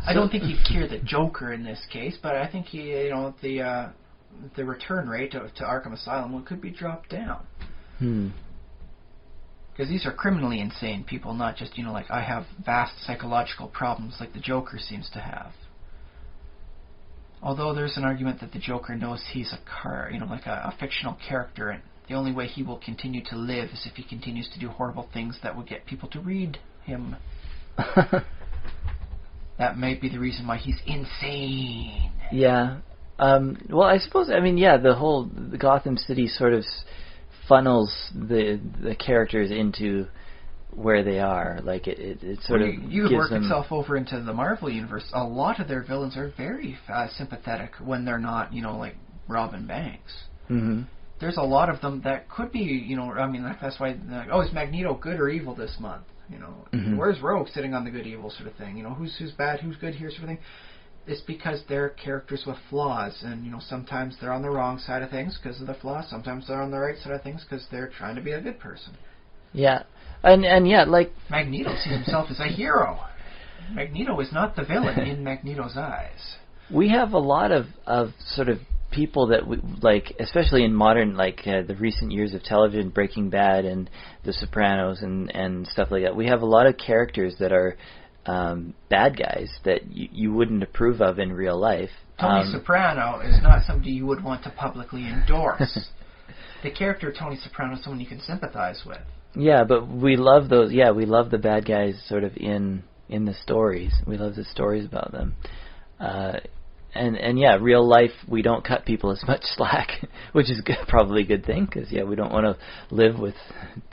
[SPEAKER 3] I don't think he'd cure the Joker in this case, but I think the return rate to Arkham Asylum could be dropped down. Because these are criminally insane people, not just, I have vast psychological problems like the Joker seems to have. Although there's an argument that the Joker knows he's a fictional character, and the only way he will continue to live is if he continues to do horrible things that will get people to read him. That might be the reason why he's insane.
[SPEAKER 2] Yeah. Well, I suppose, the Gotham City sort of funnels the characters into where they are. Like it sort of
[SPEAKER 3] you
[SPEAKER 2] gives
[SPEAKER 3] work
[SPEAKER 2] them
[SPEAKER 3] itself over into the Marvel universe. A lot of their villains are very sympathetic when they're not, like robbing banks. There's a lot of them that could be, that's why. Is Magneto good or evil this month? Where's Rogue sitting on the good evil sort of thing? Who's bad, who's good here sort of thing. It's because they're characters with flaws, and sometimes they're on the wrong side of things because of the flaws. Sometimes they're on the right side of things because they're trying to be a good person.
[SPEAKER 2] Yeah, and like
[SPEAKER 3] Magneto sees himself as a hero. Magneto is not the villain in Magneto's eyes.
[SPEAKER 2] We have a lot of sort of people that we like, especially in modern the recent years of television, Breaking Bad and The Sopranos and stuff like that. We have a lot of characters that are bad guys that you wouldn't approve of in real life.
[SPEAKER 3] Tony Soprano is not somebody you would want to publicly endorse. The character Tony Soprano is someone you can sympathize with.
[SPEAKER 2] Yeah, but we love those. Yeah, we love the bad guys sort of in the stories. We love the stories about them. And real life, we don't cut people as much slack, which is probably a good thing, because, we don't want to live with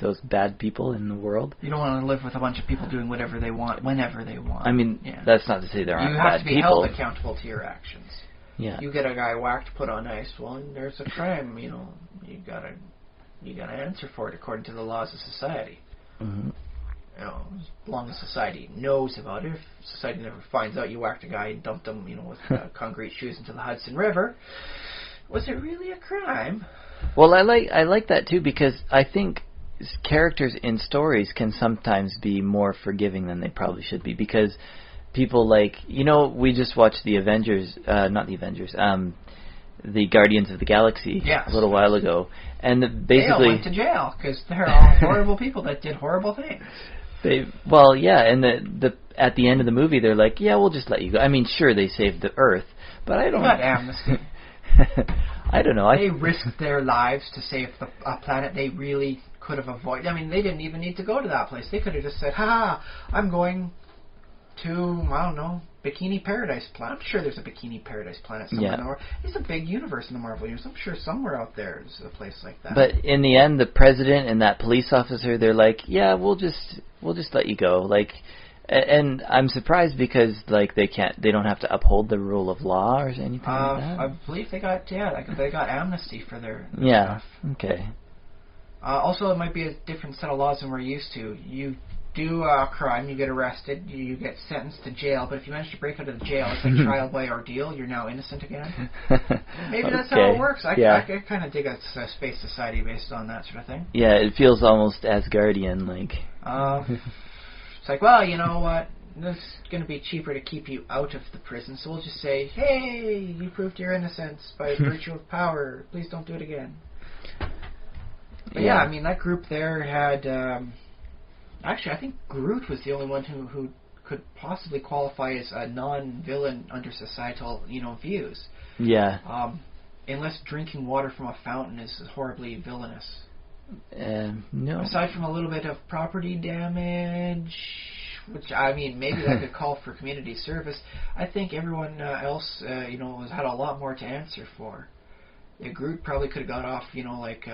[SPEAKER 2] those bad people in the world.
[SPEAKER 3] You don't want to live with a bunch of people doing whatever they want, whenever they want.
[SPEAKER 2] That's not to say there aren't bad people.
[SPEAKER 3] You have to be held accountable to your actions.
[SPEAKER 2] Yeah.
[SPEAKER 3] You get a guy whacked, put on ice, and there's a crime, you gotta answer for it according to the laws of society. As long as society knows about it. If society never finds out you whacked a guy and dumped him, with concrete shoes into the Hudson River, was it really a crime?
[SPEAKER 2] Well, I like that too, because I think characters in stories can sometimes be more forgiving than they probably should be, because people we just watched the the Guardians of the Galaxy a little while ago, and basically
[SPEAKER 3] they all went to jail because they're all horrible people that did horrible things.
[SPEAKER 2] And at the end of the movie, they're like, yeah, we'll just let you go. Sure, they saved the Earth, but I don't...
[SPEAKER 3] Not amnesty.
[SPEAKER 2] I don't know.
[SPEAKER 3] They risked their lives to save a planet they really could have avoided. They didn't even need to go to that place. They could have just said, I'm going to, I don't know, Bikini Paradise Planet. I'm sure there's a Bikini Paradise Planet somewhere in the world. It's a big universe in the Marvel universe. I'm sure somewhere out there is a place like that.
[SPEAKER 2] But in the end, the president and that police officer, they're like, yeah, we'll just let you go. Like, and I'm surprised because like they don't have to uphold the rule of law or anything like that.
[SPEAKER 3] I believe they got amnesty for their
[SPEAKER 2] yeah.
[SPEAKER 3] stuff.
[SPEAKER 2] Okay.
[SPEAKER 3] Also, it might be a different set of laws than we're used to. You do a crime, you get arrested, you get sentenced to jail, but if you manage to break out of the jail, it's like trial by ordeal, you're now innocent again. Maybe that's how it works. I kind of dig a space society based on that sort of thing.
[SPEAKER 2] Yeah, it feels almost Asgardian, like.
[SPEAKER 3] It's like, well, you know what, this is going to be cheaper to keep you out of the prison, so we'll just say, hey, you proved your innocence by virtue of power, please don't do it again. But yeah, I mean, that group there had... actually, I think Groot was the only one who could possibly qualify as a non-villain under societal, views.
[SPEAKER 2] Yeah.
[SPEAKER 3] Unless drinking water from a fountain is horribly villainous.
[SPEAKER 2] No.
[SPEAKER 3] Aside from a little bit of property damage, which, I mean, maybe that could call for community service, I think everyone else, has had a lot more to answer for. Yeah, Groot probably could have got off, like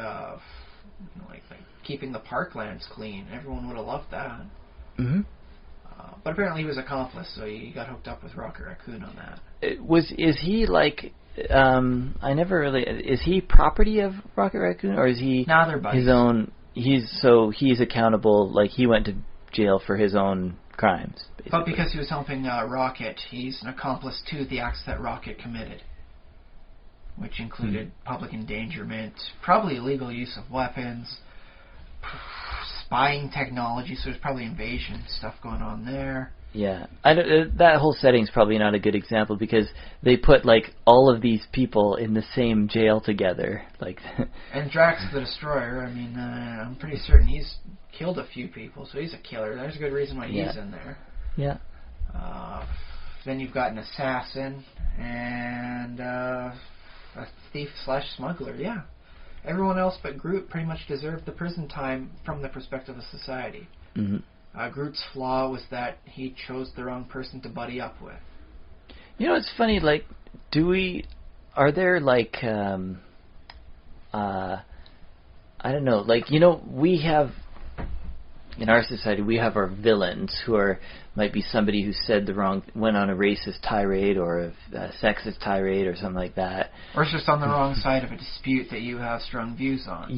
[SPEAKER 3] keeping the parklands clean. Everyone would have loved that. Mm-hmm. But apparently he was accomplice, so he got hooked up with Rocket Raccoon on that.
[SPEAKER 2] Is he like... I never really... Is he property of Rocket Raccoon, or is he his own... He's accountable, like he went to jail for his own crimes, basically.
[SPEAKER 3] But because he was helping Rocket, he's an accomplice to the acts that Rocket committed, which included public endangerment, probably illegal use of weapons, spying technology, so there's probably invasion stuff going on there.
[SPEAKER 2] Yeah, that whole setting's probably not a good example because they put like all of these people in the same jail together, like.
[SPEAKER 3] And Drax the Destroyer. I mean, I'm pretty certain he's killed a few people, so he's a killer. There's a good reason why he's in there.
[SPEAKER 2] Yeah.
[SPEAKER 3] Then you've got an assassin and a thief/smuggler. Yeah. Everyone else but Groot pretty much deserved the prison time from the perspective of society. Mm-hmm. Groot's flaw was that he chose the wrong person to buddy up with.
[SPEAKER 2] You know, it's funny, like, are there, like, I don't know, like, we have, in our society, we have our villains who might be somebody who went on a racist tirade or a sexist tirade or something like that.
[SPEAKER 3] Or it's just on the wrong side of a dispute that you have strong views on.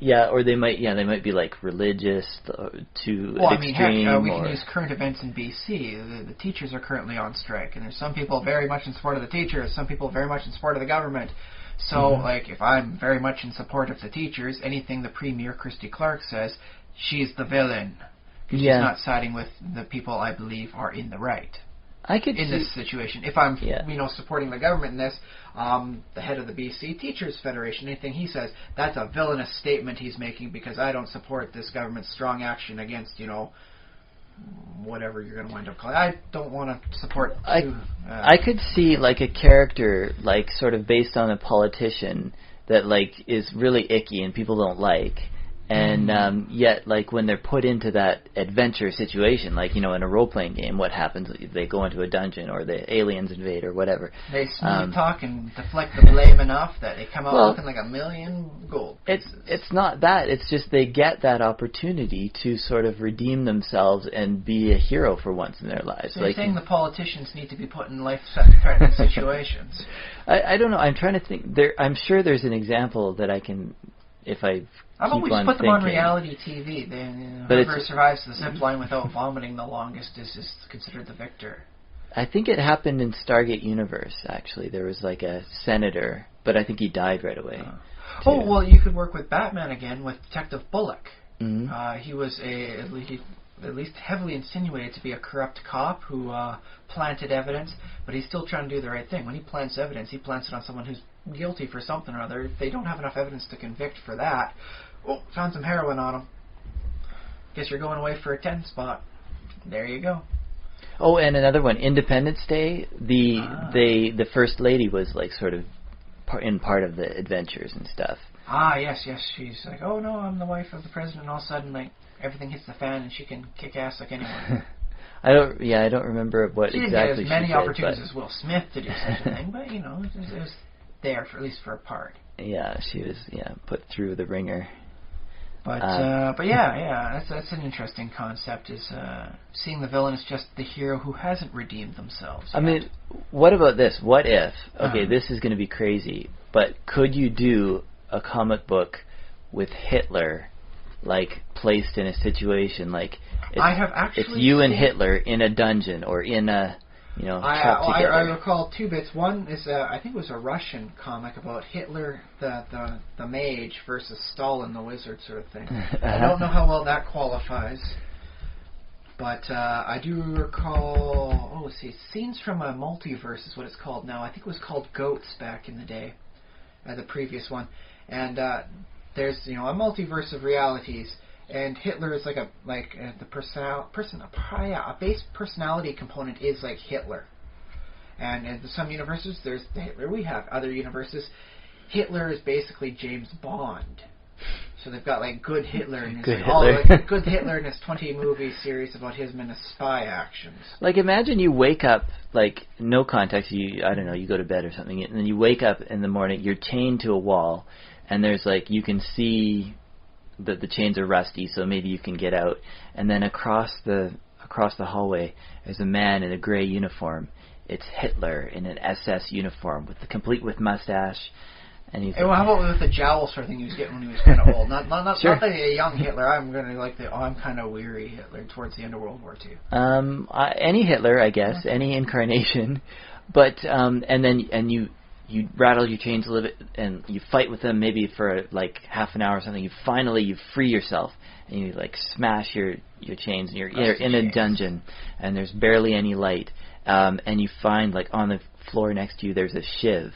[SPEAKER 2] Yeah, or they might be like religious to extreme.
[SPEAKER 3] We can use current events in BC. The teachers are currently on strike, and there's some people very much in support of the teachers, some people very much in support of the government. So, like, if I'm very much in support of the teachers, anything the Premier Christy Clark says, she's the villain. Because she's not siding with the people I believe are in the right. This situation. If I'm, supporting the government in this, the head of the BC Teachers Federation, anything he says, that's a villainous statement he's making because I don't support this government's strong action against, whatever you're going to wind up calling. I don't want to support...
[SPEAKER 2] I could see, like, a character, like, sort of based on a politician that, like, is really icky and people don't like. And yet, like, when they're put into that adventure situation, like, in a role-playing game, what happens? They go into a dungeon, or the aliens invade, or whatever.
[SPEAKER 3] They smooth talk and deflect the blame enough that they come out looking like $1 million gold pieces.
[SPEAKER 2] It's not that. It's just they get that opportunity to sort of redeem themselves and be a hero for once in their lives.
[SPEAKER 3] So you're saying the politicians need to be put in life-threatening situations?
[SPEAKER 2] I don't know. I'm trying to think. I'm sure there's an example that I can...
[SPEAKER 3] I've always put them on reality TV. Whoever survives the zip line without vomiting the longest is considered the victor.
[SPEAKER 2] I think it happened in Stargate Universe, actually. There was like a senator, but I think he died right away.
[SPEAKER 3] Oh, well, you could work with Batman again with Detective Bullock. Mm-hmm. He was at least heavily insinuated to be a corrupt cop who planted evidence, but he's still trying to do the right thing. When he plants evidence, he plants it on someone who's guilty for something or other. If they don't have enough evidence to convict for that, found some heroin on him. Guess you're going away for a 10 spot. There you go.
[SPEAKER 2] Oh, and another one, Independence Day. The first lady was like sort of part of the adventures and stuff.
[SPEAKER 3] Yes. She's like, oh no, I'm the wife of the president. And all of a sudden, like, everything hits the fan and she can kick ass like anyone.
[SPEAKER 2] I don't remember what
[SPEAKER 3] She didn't
[SPEAKER 2] exactly
[SPEAKER 3] get as many
[SPEAKER 2] she did,
[SPEAKER 3] opportunities as Will Smith to do such a thing, but it was there for at least for a part.
[SPEAKER 2] Yeah, she was put through the ringer.
[SPEAKER 3] But that's an interesting concept. Is seeing the villain as just the hero who hasn't redeemed themselves yet.
[SPEAKER 2] I mean, what about this? What if? Okay, this is going to be crazy, but could you do a comic book with Hitler, like placed in a situation like it's you and Hitler in a dungeon or in a trapped together?
[SPEAKER 3] I recall two bits. One is I think it was a Russian comic about Hitler the mage versus Stalin the wizard sort of thing. I don't know how well that qualifies, but I do recall. Let's see, Scenes from a Multiverse is what it's called now. I think it was called Goats back in the day, the previous one, and there's a multiverse of realities. And Hitler is a base personality component is like Hitler. And in some universes, there's the Hitler we have. Other universes, Hitler is basically James Bond. So they've got good Hitler in his good Hitler in his 20-movie series about him in his spy actions.
[SPEAKER 2] Like, imagine you wake up, no context, you go to bed or something, and then you wake up in the morning, you're chained to a wall, and there's you can see the chains are rusty, so maybe you can get out. And then across the hallway, there's a man in a gray uniform. It's Hitler in an SS uniform, complete with mustache. And he's.
[SPEAKER 3] How about with the jowl sort of thing he was getting when he was kind of old? Not
[SPEAKER 2] sure.
[SPEAKER 3] Not a young Hitler. I'm going to I'm kind of weary Hitler towards the end of World War II.
[SPEAKER 2] Any Hitler, I guess, any incarnation, but you rattle your chains a little bit, and you fight with them maybe for half an hour or something. You free yourself, and you smash your chains, and you're in a dungeon, and there's barely any light, and you find on the floor next to you there's a shiv,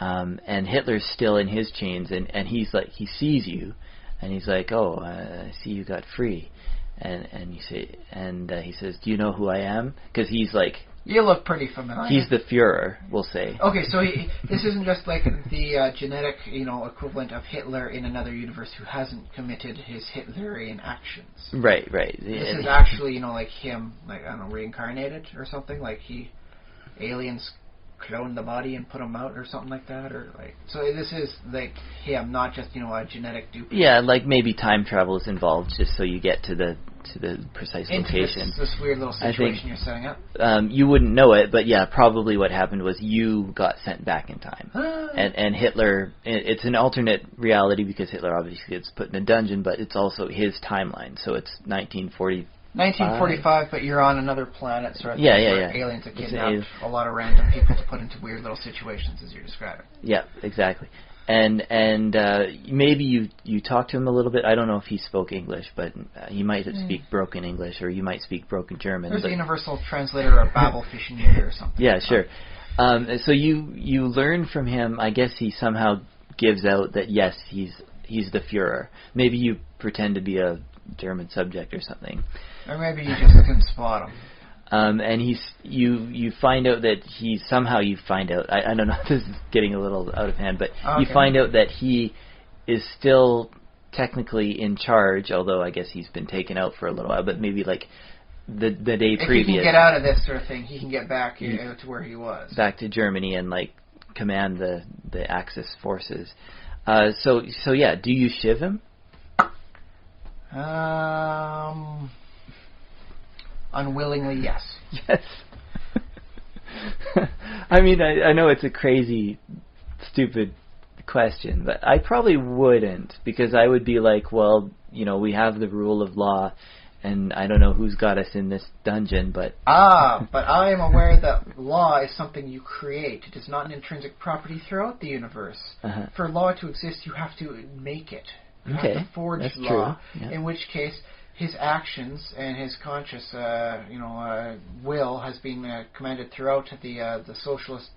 [SPEAKER 2] and Hitler's still in his chains, and he's he sees you, and he's oh, I see you got free, and you say, and he says, do you know who I am? Because he's
[SPEAKER 3] you look pretty familiar.
[SPEAKER 2] He's the Führer, we'll say.
[SPEAKER 3] Okay, so this isn't just the genetic, equivalent of Hitler in another universe who hasn't committed his Hitlerian actions.
[SPEAKER 2] Right.
[SPEAKER 3] This is actually, him, I don't know, reincarnated or something. Aliens cloned the body and put him out or something like that, or so this is him, not just a genetic duplicate.
[SPEAKER 2] Yeah, maybe time travel is involved just so you get to the precise location.
[SPEAKER 3] This weird little situation you're setting up.
[SPEAKER 2] You wouldn't know it, but yeah, probably what happened was you got sent back in time, and Hitler. It's an alternate reality because Hitler obviously gets put in a dungeon, but it's also his timeline. So it's
[SPEAKER 3] 1945, but you're on another planet, sort of.
[SPEAKER 2] Yeah.
[SPEAKER 3] Aliens have kidnapped a lot of random people to put into weird little situations, as you're describing.
[SPEAKER 2] Yeah, exactly. And maybe you talk to him a little bit. I don't know if he spoke English, but he might speak broken English, or you might speak broken German.
[SPEAKER 3] There's a universal translator or Babelfish in here or something.
[SPEAKER 2] Yeah, sure. So you learn from him. I guess he somehow gives out that yes, he's the Führer. Maybe you pretend to be a German subject or something.
[SPEAKER 3] Or maybe you just couldn't spot him.
[SPEAKER 2] And you find out that you find out, I don't know, this is getting a little out of hand, but you find out that he is still technically in charge, although I guess he's been taken out for a little while, but maybe the day previous. If he can
[SPEAKER 3] get out of this sort of thing, he can get back to where he was.
[SPEAKER 2] Back to Germany and command the Axis forces. So yeah, do you shiv him?
[SPEAKER 3] Unwillingly, yes.
[SPEAKER 2] Yes. I mean, I know it's a crazy, stupid question, but I probably wouldn't, because I would be well, we have the rule of law, and I don't know who's got us in this dungeon, but...
[SPEAKER 3] but I am aware that law is something you create. It is not an intrinsic property throughout the universe.
[SPEAKER 2] Uh-huh.
[SPEAKER 3] For law to exist, you have to make it. You have to forge
[SPEAKER 2] that's
[SPEAKER 3] law,
[SPEAKER 2] true. Yeah.
[SPEAKER 3] In which case his actions and his conscious, will has been commanded throughout the socialist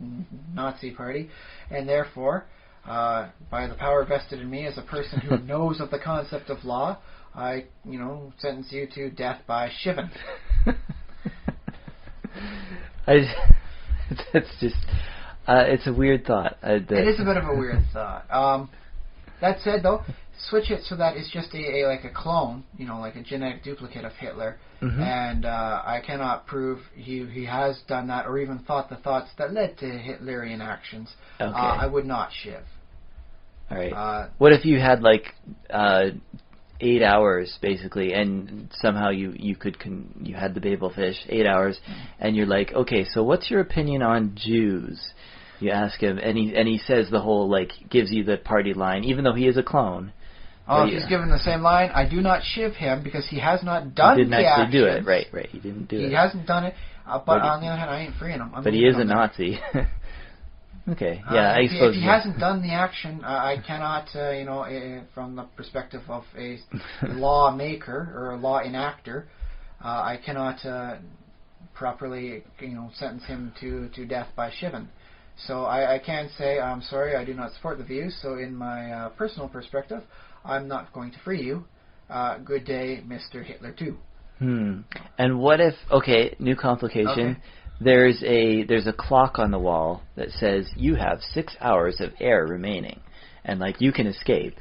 [SPEAKER 3] Nazi party, and therefore, by the power vested in me as a person who knows of the concept of law, I, sentence you to death by shivin.
[SPEAKER 2] It's just, it's a weird thought.
[SPEAKER 3] It is a bit of a weird thought. That said, though, switch it so that it's just a like a clone, like a genetic duplicate of Hitler, and I cannot prove he has done that or even thought the thoughts that led to Hitlerian actions.
[SPEAKER 2] Okay.
[SPEAKER 3] I would not shiv.
[SPEAKER 2] All right. What if you had like 8 hours basically, and somehow you had the Babel fish 8 hours, and you're like, okay, so what's your opinion on Jews? You ask him, and he says the whole like gives you the party line, even though he is a clone.
[SPEAKER 3] Oh, if he's given the same line, I do not shiv him because he has not done the actions.
[SPEAKER 2] He didn't actually do it. Right. He didn't do it.
[SPEAKER 3] He hasn't done it, but on the other hand, I ain't freeing him.
[SPEAKER 2] But he is a Nazi. Okay, yeah, I suppose.
[SPEAKER 3] If he hasn't done the action, I cannot, from the perspective of a lawmaker or a law enactor, I cannot properly, sentence him to death by shivin. So I can say, I'm sorry, I do not support the views. So in my personal perspective, I'm not going to free you. Good day, Mr. Hitler, too.
[SPEAKER 2] And what if? Okay, new complication. Okay. There's a clock on the wall that says you have 6 hours of air remaining, and like you can escape,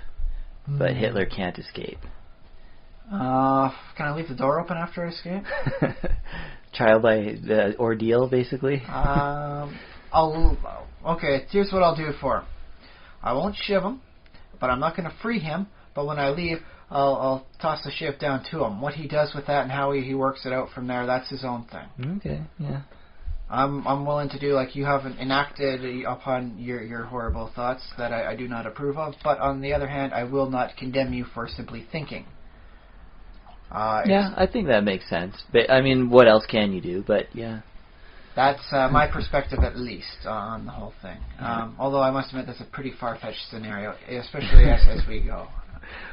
[SPEAKER 2] but Hitler can't escape.
[SPEAKER 3] Can I leave the door open after I escape?
[SPEAKER 2] Trial by the ordeal, basically.
[SPEAKER 3] Okay, here's what I'll do for him. I won't shiv him, but I'm not going to free him. But when I leave, I'll toss the shiv down to him. What he does with that and how he works it out from there, that's his own thing.
[SPEAKER 2] Okay, yeah.
[SPEAKER 3] I'm willing to do like you haven't enacted upon your horrible thoughts that I do not approve of, but on the other hand, I will not condemn you for simply thinking.
[SPEAKER 2] Yeah, I think that makes sense. But I mean, what else can you do? But yeah.
[SPEAKER 3] That's my perspective, at least, on the whole thing. Although I must admit that's a pretty far-fetched scenario, especially as we go.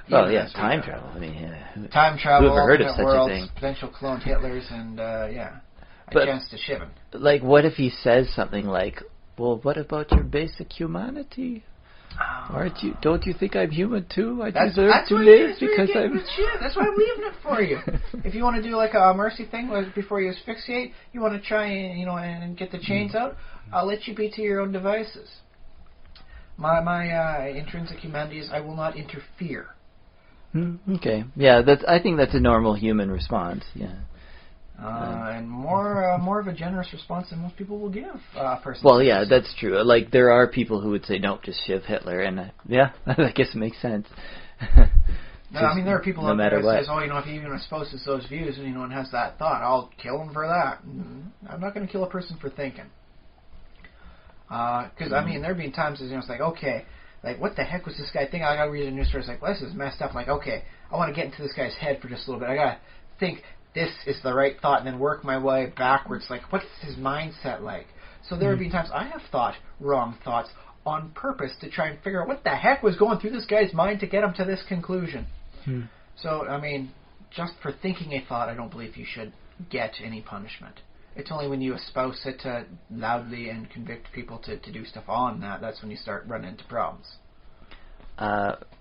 [SPEAKER 2] Well, yeah, time travel. I mean,
[SPEAKER 3] time travel,
[SPEAKER 2] who ever heard of such
[SPEAKER 3] worlds,
[SPEAKER 2] a thing?
[SPEAKER 3] Potential cloned Hitlers, and a chance to shiv him.
[SPEAKER 2] Like, what if he says something like, "Well, what about your basic humanity? Don't you think I'm human too? I deserve to live because I'm."
[SPEAKER 3] That's why I'm leaving it for you. If you want to do like a mercy thing, like before you asphyxiate, you want to try and get the chains out. I'll let you be to your own devices. My intrinsic humanity is I will not interfere.
[SPEAKER 2] Okay, yeah, I think that's a normal human response. Yeah.
[SPEAKER 3] And more of a generous response than most people will give.
[SPEAKER 2] Well, yeah, that's true. Like, there are people who would say, nope, just shiv Hitler, and yeah, I guess it makes sense.
[SPEAKER 3] No, I mean, there are people out there that says, if he even espouses those views and has that thought, I'll kill him for that. I'm not going to kill a person for thinking. Because, I mean, there have been times it's like, okay, like, what the heck was this guy thinking? I got to read a news story. It's like, well, this is messed up. Like, okay, I want to get into this guy's head for just a little bit. I got to think this is the right thought and then work my way backwards. Like, what's his mindset like? So there have been times I have thought wrong thoughts on purpose to try and figure out what the heck was going through this guy's mind to get him to this conclusion. So, I mean, just for thinking a thought, I don't believe you should get any punishment. It's only when you espouse it loudly and convict people to do stuff on that's when you start running into problems.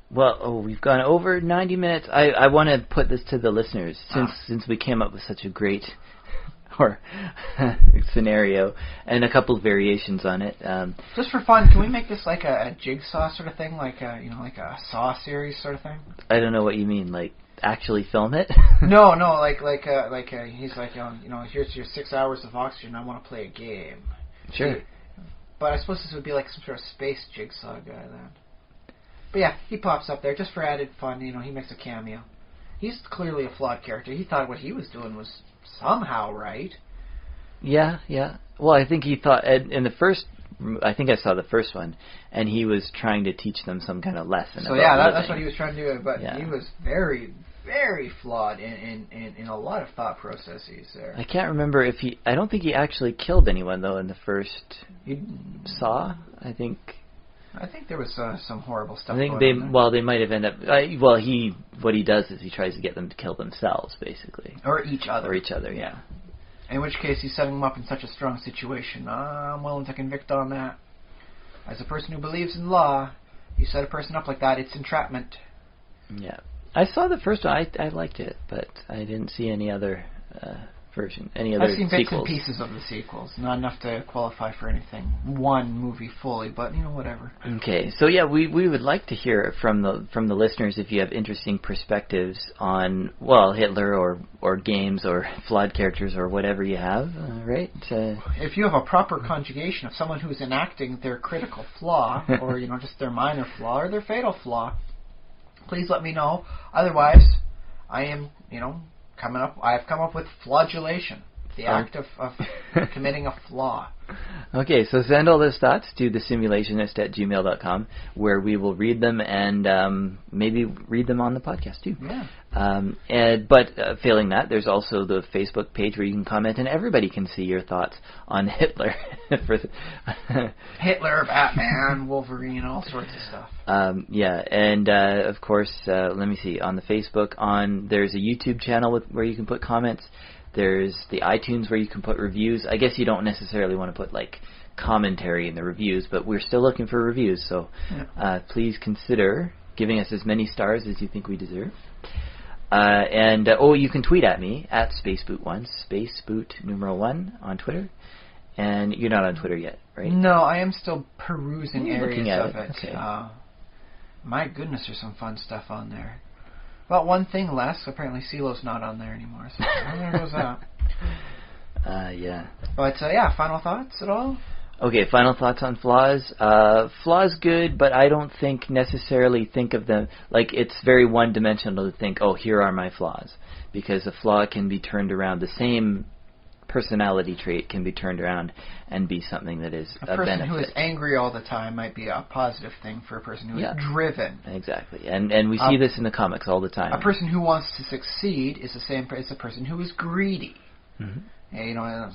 [SPEAKER 2] We've gone over 90 minutes. I want to put this to the listeners, since we came up with such a great scenario and a couple of variations on it.
[SPEAKER 3] Just for fun, can we make this like a jigsaw sort of thing, like a Saw series sort of thing?
[SPEAKER 2] I don't know what you mean, like actually film it?
[SPEAKER 3] No, like he's like, here's your 6 hours of oxygen. I want to play a game.
[SPEAKER 2] Sure.
[SPEAKER 3] But I suppose this would be like some sort of space jigsaw guy then. But yeah, he pops up there just for added fun. He makes a cameo. He's clearly a flawed character. He thought what he was doing was somehow right. Yeah.
[SPEAKER 2] Well, I think he thought in the first. I think I saw the first one, and he was trying to teach them some kind of lesson.
[SPEAKER 3] So yeah, that's what he was trying to do. But he was very, very flawed in a lot of thought processes there.
[SPEAKER 2] I can't remember if I don't think he actually killed anyone though in the first Saw. I think there was some horrible stuff.
[SPEAKER 3] I think they
[SPEAKER 2] might have ended up. What he does is he tries to get them to kill themselves, basically,
[SPEAKER 3] or each other.
[SPEAKER 2] Yeah.
[SPEAKER 3] In which case, he's setting them up in such a strong situation. I'm willing to convict on that. As a person who believes in law, you set a person up like that, it's entrapment.
[SPEAKER 2] Yeah. I saw the first one. I liked it, but I didn't see any other version? Any other
[SPEAKER 3] I've seen bits
[SPEAKER 2] sequels?
[SPEAKER 3] and pieces of the sequels. Not enough to qualify for anything. One movie fully, but whatever.
[SPEAKER 2] Okay, so yeah, we would like to hear from the listeners if you have interesting perspectives on, well, Hitler or games or flawed characters or whatever you have, right?
[SPEAKER 3] If you have a proper conjugation of someone who's enacting their critical flaw, or just their minor flaw or their fatal flaw, please let me know. Otherwise, I am I've come up with flagellation, the act of committing a flaw.
[SPEAKER 2] Okay, so send all those thoughts to thesimulationist@gmail.com, where we will read them and maybe read them on the podcast too.
[SPEAKER 3] Yeah.
[SPEAKER 2] But failing that, there's also the Facebook page where you can comment, and everybody can see your thoughts on Hitler.
[SPEAKER 3] Hitler, Batman, Wolverine, all sorts of stuff.
[SPEAKER 2] And of course, let me see, on the Facebook, there's a YouTube channel where you can put comments. There's the iTunes where you can put reviews. I guess you don't necessarily want to put like commentary in the reviews, but we're still looking for reviews, so please consider giving us as many stars as you think we deserve. You can tweet at me at SpaceBoot1, SpaceBoot1 on Twitter. And you're not on Twitter yet, right?
[SPEAKER 3] No, I am still perusing areas of it.
[SPEAKER 2] Okay.
[SPEAKER 3] My goodness, there's some fun stuff on there. Well, one thing less, apparently CeeLo's not on there anymore, so there goes that.
[SPEAKER 2] Yeah.
[SPEAKER 3] But, final thoughts at all?
[SPEAKER 2] Okay, final thoughts on Flaws. Flaws good, but I don't necessarily think of them, like it's very one-dimensional to think, oh, here are my flaws. Because a flaw can be turned around, the same personality trait can be turned around and be something that is a benefit.
[SPEAKER 3] A person who is angry all the time might be a positive thing for a person who is driven.
[SPEAKER 2] Exactly, and we see this in the comics all the time.
[SPEAKER 3] A person who wants to succeed is the same as a person who is greedy. Mm-hmm.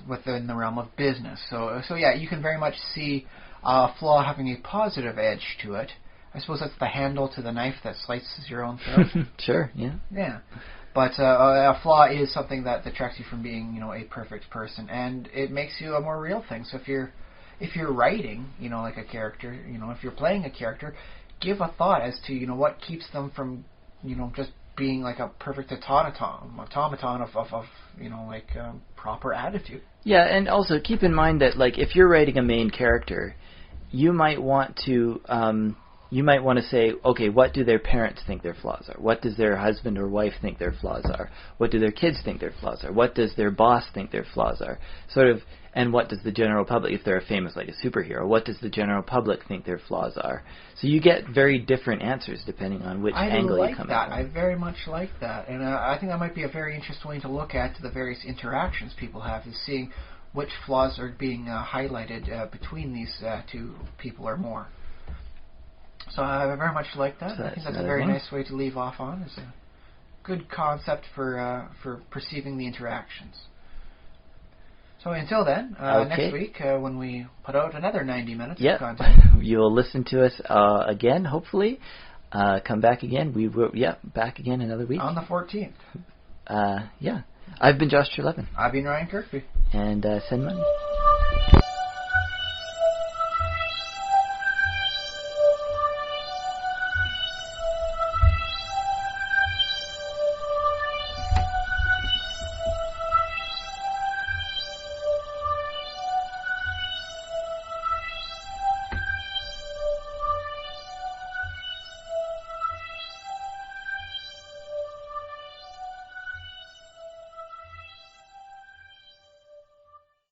[SPEAKER 3] Within the realm of business. So yeah, you can very much see a flaw having a positive edge to it. I suppose that's the handle to the knife that slices your own throat.
[SPEAKER 2] Sure, yeah.
[SPEAKER 3] Yeah. But a flaw is something that detracts you from being, a perfect person, and it makes you a more real thing. So if you're writing, like a character, if you're playing a character, give a thought as to, what keeps them from, just being like a perfect automaton of proper attitude. Yeah,
[SPEAKER 2] and also keep in mind that, like, if you're writing a main character, you might want to say, okay, what do their parents think their flaws are? What does their husband or wife think their flaws are? What do their kids think their flaws are? What does their boss think their flaws are? And what does the general public, if they're famous like a superhero, what does the general public think their flaws are? So you get very different answers depending on which angle you come at.
[SPEAKER 3] I very much like that. And I think that might be a very interesting way to look at the various interactions people have, is seeing which flaws are being highlighted between these two people or more. So I very much like that. I think that's a very nice way to leave off on. It's a good concept for perceiving the interactions. So until then, next week when we put out another 90 minutes of content.
[SPEAKER 2] You'll listen to us again, hopefully. Come back again. We will, back again another week.
[SPEAKER 3] On the 14th.
[SPEAKER 2] I've been Josh Trelevin.
[SPEAKER 3] I've been Ryan Kirkby.
[SPEAKER 2] And send money.